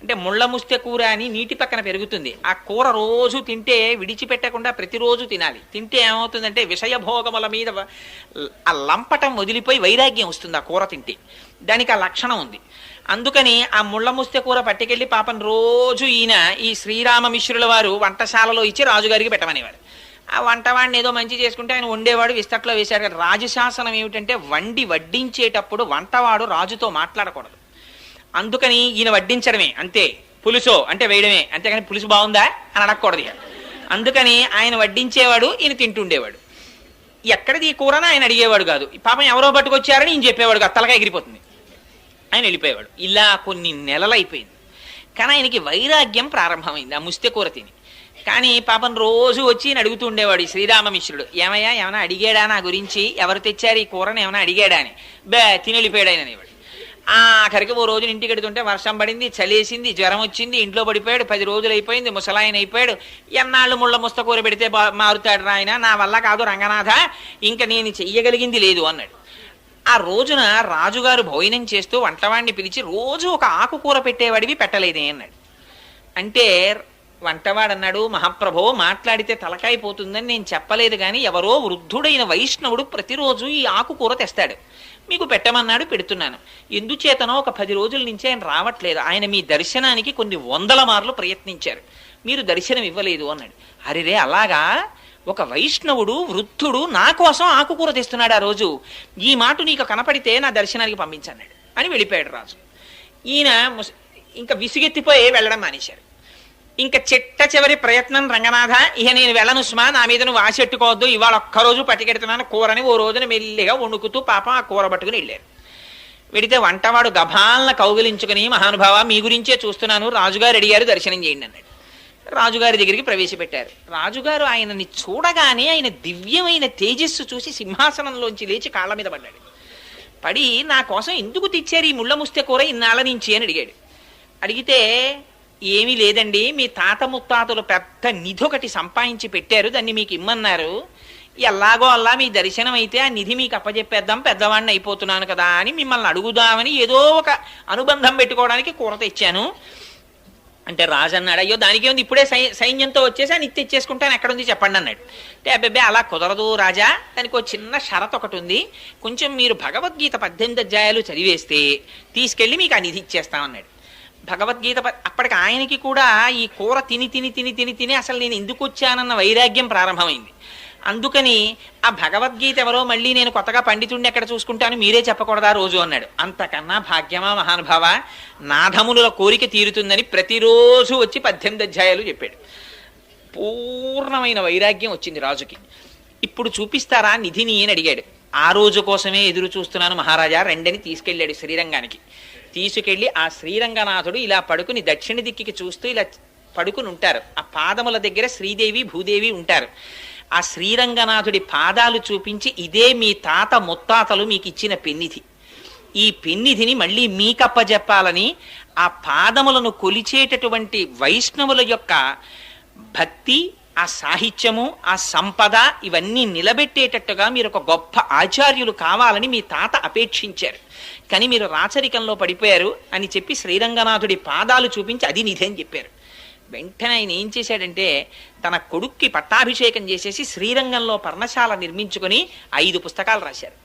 అంటే ముళ్ళ ముస్తె కూర అని నీటి పక్కన పెరుగుతుంది, ఆ కూర రోజు తింటే విడిచిపెట్టకుండా ప్రతిరోజు తినాలి. తింటే ఏమవుతుందంటే విషయభోగముల మీద ఆ లంపటం వదిలిపోయి వైరాగ్యం వస్తుంది ఆ కూర తింటే, దానికి ఆ లక్షణం ఉంది. అందుకని ఆ ముళ్ళ ముస్తె కూర పట్టుకెళ్ళి పాపం రోజు ఈయన ఈ శ్రీరామమిశ్రుల వారు వంటశాలలో ఇచ్చి రాజుగారికి పెట్టమనేవారు. ఆ వంటవాడిని ఏదో మంచి చేసుకుంటే ఆయన వండేవాడు, విస్తట్లో వేశాడు. కదా రాజశాసనం ఏమిటంటే వడ్డించేటప్పుడు వంటవాడు రాజుతో మాట్లాడకూడదు. అందుకని ఈయన వడ్డించడమే అంతే, పులుసో అంటే వేయడమే, అంతేగాని పులుసు బాగుందా అని అడగకూడదు. అందుకని ఆయన వడ్డించేవాడు, ఈయన తింటుండేవాడు. ఎక్కడిది ఈ కూరన ఆయన అడిగేవాడు కాదు. పాపం ఎవరో పట్టుకొచ్చారని ఈయన చెప్పేవాడు కాదు, తలగా ఎగిరిపోతుంది, ఆయన వెళ్ళిపోయేవాడు. ఇలా కొన్ని నెలలు అయిపోయింది. కానీ ఆయనకి వైరాగ్యం ప్రారంభమైంది ఆ ముస్తె కూర తిని. కానీ పాపం రోజు వచ్చి అడుగుతూ ఉండేవాడు ఈ శ్రీరామమిశ్రుడు, ఏమయ్యా ఏమైనా అడిగాడా నా గురించి, ఎవరు తెచ్చారు ఈ కూరని ఏమైనా అడిగాడా అని. తిని వెళ్ళిపోయాడు ఆయన అనేవాడు. ఆఖరికి ఓ రోజున ఇంటికి ఎడుతుంటే వర్షం పడింది, చలేసింది, జ్వరం వచ్చింది, ఇంట్లో పడిపోయాడు. 10 రోజులు అయిపోయింది, ముసలాయన అయిపోయాడు. ఎన్నాళ్ళు ముళ్ళ ముస్త కూర పెడితే మారుతాడు రాయన, నా వల్ల కాదు రంగనాథ, ఇంకా నేను చెయ్యగలిగింది లేదు అన్నాడు. ఆ రోజున రాజుగారు భోజనం చేస్తూ వంటవాడిని పిలిచి రోజు ఒక ఆకుకూర పెట్టేవాడివి పెట్టలేదే అన్నాడు. అంటే వంటవాడు అన్నాడు, మహాప్రభో మాట్లాడితే తలకాయ పోతుందని నేను చెప్పలేదు, కానీ ఎవరో వృద్ధుడైన వైష్ణవుడు ప్రతిరోజు ఈ ఆకుకూర తెస్తాడు, మీకు పెట్టమన్నాడు, పెడుతున్నాను. ఎందుచేతనో ఒక 10 రోజుల నుంచి ఆయన రావట్లేదు, ఆయన మీ దర్శనానికి కొన్ని 100 మార్లు ప్రయత్నించారు, మీరు దర్శనం ఇవ్వలేదు అన్నాడు. అరెరే అలాగా, ఒక వైష్ణవుడు వృద్ధుడు నా కోసం ఆకుకూర తెస్తున్నాడు ఆ రోజు, ఈ మాట నీకు కనపడితే నా దర్శనానికి పంపించన్నాడు అని వెళ్ళిపోయాడు రాజు. ఈయన ఇంకా విసిగెత్తిపోయి వెళ్ళడం మానేశారు. ఇంకా చిట్ట చివరి ప్రయత్నం, రంగనాథ ఇక నేను వెళ్ళను సుమా, నా మీద నువ్వు ఆశెట్టుకోవద్దు, ఇవాళ ఒక్కరోజు పట్టుకెడుతున్నాను కూరని ఓ రోజున మెల్లిగా వణుకుతూ పాపం ఆ కూర పట్టుకుని వెళ్ళారు. వెడితే వంటవాడు గభాలన కౌగిలించుకుని, మహానుభావ మీ గురించే చూస్తున్నాను, రాజుగారు అడిగారు దర్శనం చేయండి అన్నాడు. రాజుగారి దగ్గరికి ప్రవేశపెట్టారు. రాజుగారు ఆయనని చూడగానే ఆయన దివ్యమైన తేజస్సు చూసి సింహాసనంలోంచి లేచి కాళ్ళ మీద పడ్డాడు. పడి నా కోసం ఎందుకు తెచ్చారు ఈ ముళ్ళ ముస్తె కూర ఇన్నాళ్ళ నుంచి అని అడిగాడు. అడిగితే ఏమీ లేదండి, మీ తాత ముత్తాతలు పెద్ద నిధి ఒకటి సంపాదించి పెట్టారు, దాన్ని మీకు ఇమ్మన్నారు, ఎలాగో అలా మీ దర్శనం అయితే ఆ నిధి మీకు అప్పచెప్పేద్దాం, పెద్దవాడిని అయిపోతున్నాను కదా అని మిమ్మల్ని అడుగుదామని ఏదో ఒక అనుబంధం పెట్టుకోవడానికి కూర తెచ్చాను అంటే రాజు అన్నాడు, అయ్యో దానికి ఉంది, ఇప్పుడే సైన్యంతో వచ్చేసి ఆ నిధి తెచ్చేసుకుంటాను, ఎక్కడుంది చెప్పండి అన్నాడు. అంటే అబ్బాయి అలా కుదరదు రాజా, దానికి ఒక చిన్న షరత్ ఒకటి ఉంది, కొంచెం మీరు భగవద్గీత 18 అధ్యాయాలు చదివేస్తే తీసుకెళ్ళి మీకు ఆ నిధి ఇచ్చేస్తామన్నాడు. భగవద్గీత అప్పటికి ఆయనకి కూడా ఈ కూర తిని తిని తిని తిని తిని అసలు నేను ఎందుకు వచ్చానన్న వైరాగ్యం ప్రారంభమైంది. అందుకని ఆ భగవద్గీత ఎవరో మళ్ళీ నేను కొత్తగా పండితుడిని ఎక్కడ చూసుకుంటాను, మీరే చెప్పకూడదా రోజు అన్నాడు. అంతకన్నా భాగ్యమా మహానుభావ, నాథమునుల కోరిక తీరుతుందని ప్రతిరోజు వచ్చి 18 అధ్యాయాలు చెప్పాడు. పూర్ణమైన వైరాగ్యం వచ్చింది రాజుకి. ఇప్పుడు చూపిస్తారా నిధిని అని అడిగాడు. ఆ రోజు కోసమే ఎదురు చూస్తున్నాను మహారాజా, రెండని తీసుకెళ్ళాడు శ్రీరంగానికి. తీసుకెళ్లి ఆ శ్రీరంగనాథుడు ఇలా పడుకుని దక్షిణ దిక్కికి చూస్తూ ఇలా పడుకుని ఉంటారు. ఆ పాదముల దగ్గర శ్రీదేవి భూదేవి ఉంటారు. ఆ శ్రీరంగనాథుడి పాదాలు చూపించి, ఇదే మీ తాత ముత్తాతలు మీకు ఇచ్చిన పెన్నిధి, ఈ పెన్నిధిని మళ్ళీ మీకప్పజెప్పాలని ఆ పాదములను కొలిచేటటువంటి వైష్ణవుల యొక్క భక్తి, ఆ సాహిత్యము, ఆ సంపద ఇవన్నీ నిలబెట్టేటట్టుగా మీరు ఒక గొప్ప ఆచార్యులు కావాలని మీ తాత అపేక్షించారు. కానీ మీరు రాచరికంలో పడిపోయారు అని చెప్పి శ్రీరంగనాథుడి పాదాలు చూపించి అది నిధి అని చెప్పారు. వెంటనే ఆయన ఏం చేశాడంటే తన కొడుక్కి పట్టాభిషేకం చేసేసి శ్రీరంగంలో పర్ణశాల నిర్మించుకొని 5 పుస్తకాలు రాశారు.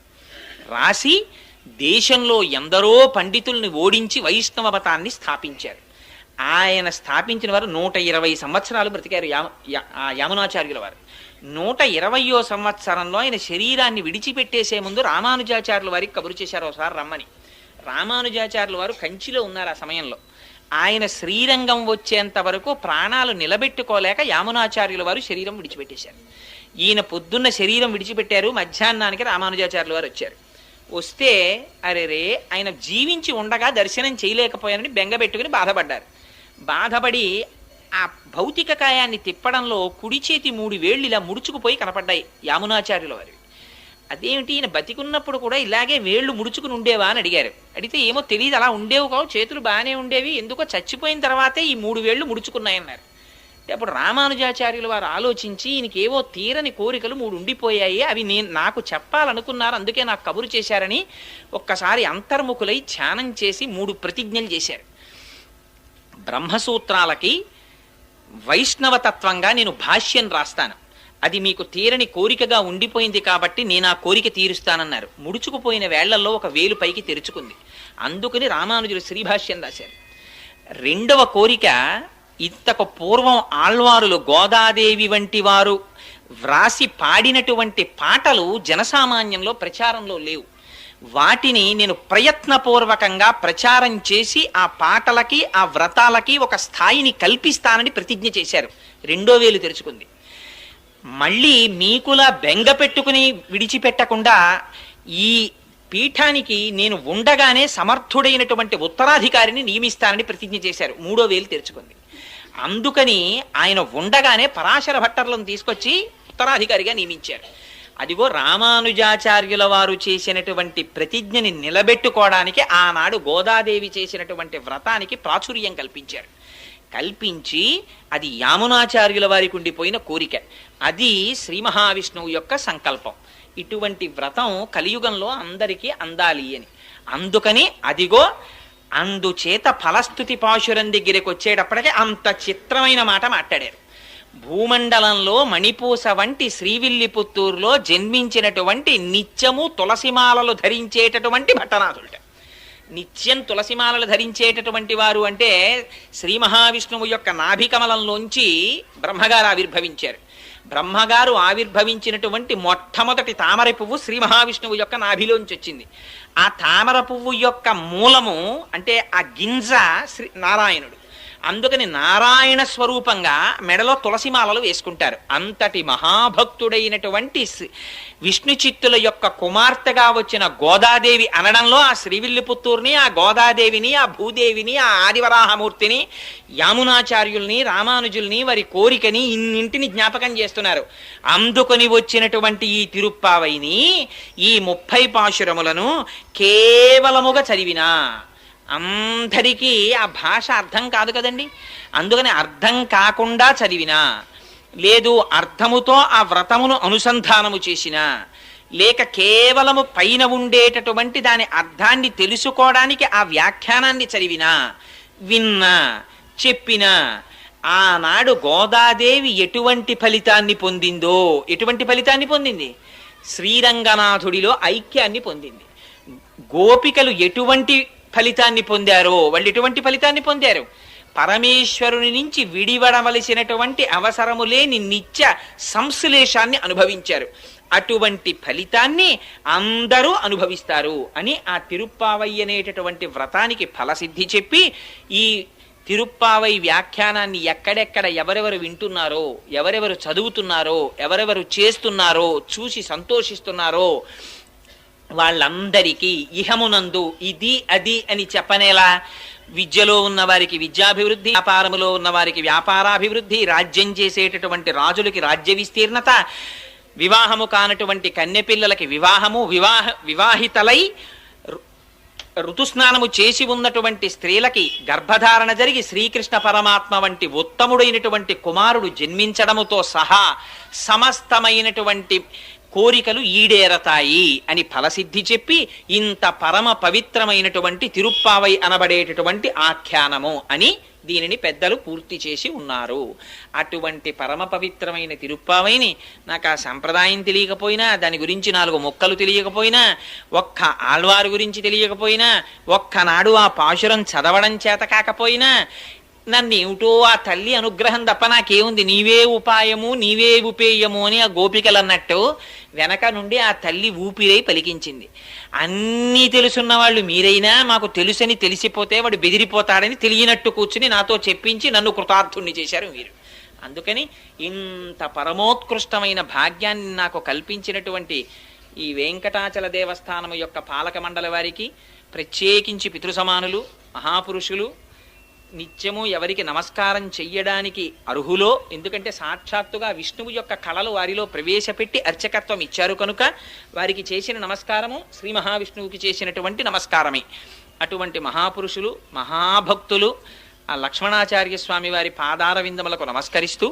రాసి దేశంలో ఎందరో పండితుల్ని ఓడించి వైష్ణవ మతాన్ని స్థాపించారు. ఆయన స్థాపించిన వారు 120 సంవత్సరాలు బ్రతికారు. యామునాచార్యుల వారు 120వ సంవత్సరంలో ఆయన శరీరాన్ని విడిచిపెట్టేసే ముందు రామానుజాచార్యుల వారికి కబురు చేశారు ఒకసారి రమ్మని. రామానుజాచార్యుల వారు కంచిలో ఉన్నారు ఆ సమయంలో. ఆయన శ్రీరంగం వచ్చేంత వరకు ప్రాణాలు నిలబెట్టుకోలేక యామునాచార్యుల వారు శరీరం విడిచిపెట్టేశారు. ఈయన పొద్దున్న శరీరం విడిచిపెట్టారు, మధ్యాహ్నానికి రామానుజాచార్యుల వారు వచ్చారు. వస్తే అరెరే ఆయన జీవించి ఉండగా దర్శనం చేయలేకపోయానని బెంగపెట్టుకుని బాధపడ్డారు. బాధపడి ఆ భౌతిక కాయాన్ని తిప్పడంలో కుడి చేతి 3 వేళ్ళు ఇలా ముడుచుకుపోయి కనపడ్డాయి యామునాచార్యుల వారి. అదేమిటి, ఈయన బతికున్నప్పుడు కూడా ఇలాగే వేళ్ళు ముడుచుకుని ఉండేవా అని అడిగారు. అడిగితే ఏమో తెలియదు, అలా ఉండేవి కావు, చేతులు బాగానే ఉండేవి, ఎందుకో చచ్చిపోయిన తర్వాతే ఈ 3 వేళ్ళు ముడుచుకున్నాయన్నారు. అంటే అప్పుడు రామానుజాచార్యుల వారు ఆలోచించి ఈయనకేవో తీరని కోరికలు 3 ఉండిపోయాయి, అవి నాకు చెప్పాలనుకున్నారు, అందుకే నాకు కబురు చేశారని ఒక్కసారి అంతర్ముఖులై ధ్యానం చేసి 3 ప్రతిజ్ఞలు చేశారు. బ్రహ్మసూత్రాలకి వైష్ణవతత్వంగా నేను భాష్యం రాస్తాను, అది మీకు తీరని కోరికగా ఉండిపోయింది కాబట్టి నేను ఆ కోరిక తీరుస్తానన్నారు. ముడుచుకుపోయిన వేళ్లలో ఒక వేలు పైకి తెరుచుకుంది. అందుకని రామానుజులు శ్రీభాష్యం రాశారు. 2వ కోరిక, ఇంతకు పూర్వం ఆళ్వారులు గోదాదేవి వంటి వారు వ్రాసి పాడినటువంటి పాటలు జనసామాన్యంలో ప్రచారంలో లేవు. వాటిని నేను ప్రయత్నపూర్వకంగా ప్రచారం చేసి ఆ పాటలకి ఆ వ్రతాలకి ఒక స్థాయిని కల్పిస్తానని ప్రతిజ్ఞ చేశారు. 2వ వేలు తెరుచుకుంది. మళ్ళీ మీకులా బెంగ పెట్టుకుని విడిచిపెట్టకుండా ఈ పీఠానికి నేను ఉండగానే సమర్థుడైనటువంటి ఉత్తరాధికారిని నియమిస్తానని ప్రతిజ్ఞ చేశారు. 3వ వేలు తెరుచుకుంది. అందుకని ఆయన ఉండగానే పరాశర భట్టర్లను తీసుకొచ్చి ఉత్తరాధికారిగా నియమించారు. అదిగో రామానుజాచార్యుల వారు చేసినటువంటి ప్రతిజ్ఞని నిలబెట్టుకోవడానికి ఆనాడు గోదాదేవి చేసినటువంటి వ్రతానికి ప్రాచుర్యం కల్పించారు. కల్పించి అది యామునాచార్యుల వారికి ఉండిపోయిన కోరిక, అది శ్రీ మహావిష్ణువు యొక్క సంకల్పం. ఇటువంటి వ్రతం కలియుగంలో అందరికీ అందాలి అని. అందుకని అదిగో అందుచేత ఫలస్థుతి పాశురం దగ్గరికి వచ్చేటప్పటికే అంత చిత్రమైన మాట మాట్లాడారు. భూమండలంలో మణిపూస వంటి శ్రీవిల్లిపుత్తూరులో జన్మించినటువంటి నిత్యము తులసిమాలలు ధరించేటటువంటి భట్టనాథులట. నిత్యం తులసిమాలలు ధరించేటటువంటి వారు అంటే శ్రీ మహావిష్ణువు యొక్క నాభికమలంలోంచి బ్రహ్మగారు ఆవిర్భవించారు. బ్రహ్మగారు ఆవిర్భవించినటువంటి మొట్టమొదటి తామర పువ్వు శ్రీ మహావిష్ణువు యొక్క నాభిలోంచి వచ్చింది. ఆ తామర పువ్వు యొక్క మూలము అంటే ఆ గింజ శ్రీ నారాయణుడు. అందుకని నారాయణ స్వరూపంగా మెడలో తులసిమాలలు వేసుకుంటారు. అంతటి మహాభక్తుడైనటువంటి విష్ణు చిత్తుల యొక్క కుమార్తెగా వచ్చిన గోదాదేవి అనడంలో ఆ శ్రీవిల్లిపుత్తూరుని, ఆ గోదాదేవిని, ఆ భూదేవిని, ఆ ఆదివరాహమూర్తిని, యామునాచార్యుల్ని, రామానుజుల్ని, వారి కోరికని ఇన్నింటిని జ్ఞాపకం చేస్తున్నారు. అందుకొని వచ్చినటువంటి ఈ తిరుప్పావైని ఈ 30 పాశురములను కేవలముగా చదివినా అందరికీ ఆ భాష అర్థం కాదు కదండి. అందుకని అర్థం కాకుండా చదివినా, లేదు అర్థముతో ఆ వ్రతమును అనుసంధానము చేసినా, లేక కేవలము పైన ఉండేటటువంటి దాని అర్థాన్ని తెలుసుకోవడానికి ఆ వ్యాఖ్యానాన్ని చదివినా, విన్నా, చెప్పినా, ఆనాడు గోదాదేవి ఎటువంటి ఫలితాన్ని పొందిందో, ఎటువంటి ఫలితాన్ని పొందింది? శ్రీరంగనాథుడిలో ఐక్యాన్ని పొందింది. గోపికలు ఎటువంటి ఫలితాన్ని పొందారో వాళ్ళు ఎటువంటి ఫలితాన్ని పొందారు? పరమేశ్వరుని నుంచి విడివడవలసినటువంటి అవసరము లేని నిత్య సంశ్లేషాన్ని అనుభవించారు. అటువంటి ఫలితాన్ని అందరూ అనుభవిస్తారు అని ఆ తిరుప్పావై అనేటటువంటి వ్రతానికి ఫలసిద్ధి చెప్పి ఈ తిరుప్పావై వ్యాఖ్యానాన్ని ఎక్కడెక్కడ ఎవరెవరు వింటున్నారో, ఎవరెవరు చదువుతున్నారో, ఎవరెవరు చేస్తున్నారో, చూసి సంతోషిస్తున్నారో వాళ్ళందరికీ ఇహమునందు ఇది అది అని చెప్పనేలా విద్యలో ఉన్న వారికి విద్యాభివృద్ధి, వ్యాపారములో ఉన్న వారికి వ్యాపారాభివృద్ధి, రాజ్యం చేసేటటువంటి రాజులకి రాజ్య విస్తీర్ణత, వివాహము కానటువంటి కన్యపిల్లలకి వివాహము, వివాహితలై ఋతుస్నానము చేసి ఉన్నటువంటి స్త్రీలకి గర్భధారణ జరిగి శ్రీకృష్ణ పరమాత్మ వంటి ఉత్తముడైనటువంటి కుమారుడు జన్మించడముతో సహా సమస్తమైనటువంటి కోరికలు ఈడేరతాయి అని ఫలసిద్ధి చెప్పి ఇంత పరమ పవిత్రమైనటువంటి తిరుప్పావై అనబడేటటువంటి ఆఖ్యానము అని దీనిని పెద్దలు పూర్తి చేసి ఉన్నారు. అటువంటి పరమ పవిత్రమైన తిరుప్పావైని నాకు ఆ సంప్రదాయం తెలియకపోయినా, దాని గురించి 4 ముక్కలు తెలియకపోయినా, ఒక్క ఆళ్వారు గురించి తెలియకపోయినా, ఒక్కనాడు ఆ పాశురం చదవడం చేత కాకపోయినా, నన్నేమిటో ఆ తల్లి అనుగ్రహం తప్ప నాకేముంది, నీవే ఉపాయము నీవే ఉపేయము అని ఆ గోపికలు అన్నట్టు వెనక నుండి ఆ తల్లి ఊపిరై పలికించింది. అన్నీ తెలుసున్న వాళ్ళు మీరైనా మాకు తెలుసని తెలిసిపోతే వాడు బెదిరిపోతాడని తెలియనట్టు కూర్చుని నాతో చెప్పించి నన్ను కృతార్థుణ్ణి చేశారు మీరు. అందుకని ఇంత పరమోత్కృష్టమైన భాగ్యాన్ని నాకు కల్పించినటువంటి ఈ వెంకటాచల దేవస్థానము యొక్క పాలక మండలి వారికి, ప్రత్యేకించి పితృసమానులు మహాపురుషులు, నిత్యము ఎవరికి నమస్కారం చెయ్యడానికి అర్హులో, ఎందుకంటే సాక్షాత్తుగా విష్ణువు యొక్క కళలు వారిలో ప్రవేశపెట్టి అర్చకత్వం ఇచ్చారు కనుక వారికి చేసిన నమస్కారము శ్రీ మహావిష్ణువుకి చేసినటువంటి నమస్కారమే. అటువంటి మహాపురుషులు మహాభక్తులు ఆ లక్ష్మణాచార్య స్వామి వారి పాదార విందములకు నమస్కరిస్తూ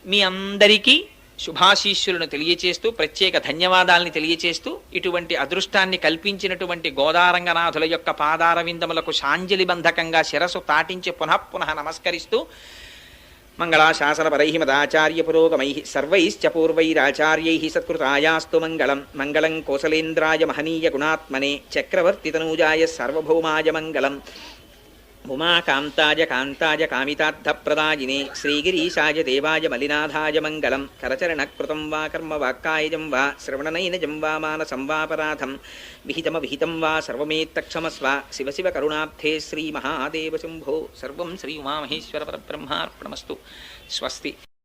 మీ అందరికీ శుభాశీస్సులను తెలియచేస్తూ ప్రత్యేక ధన్యవాదాలని తెలియచేస్తూ ఇటువంటి అదృష్టాన్ని కల్పించినటువంటి గోదారంగనాథుల యొక్క పాదార విందములకు శాంజలి బంధకంగా శిరసు తాటించి పునః నమస్కరిస్తూ మంగళాశాసనపరైః మదాచార్య పురోగమైః సర్వైశ్చ పూర్వైరాచార్యైః సత్కృతాయాస్తు మంగళం. మంగళం కోసలేంద్రాయ మహనీయ గుణాత్మనే చక్రవర్తి తనూజాయ సార్వభౌమాయ మంగళం. ఉమాకాంతాయ కాంతాయ కామితార్థప్రదాయినే శ్రీగిరీశాయ దేవాయ మలినాథాయ మంగళం. కరచరణకృతం వా కర్మ వాక్కాయజం వా శ్రవణనైనజం వా మానసం వాపరాధం విహితమవిహితం వా సర్వమేత్తక్షమస్వ. శివ శివ కరుణాబ్ధే శ్రీ మహాదేవ శంభో. సర్వం శ్రీ ఉమామహేశ్వర పరబ్రహ్మార్పణమస్తు. స్వస్తి.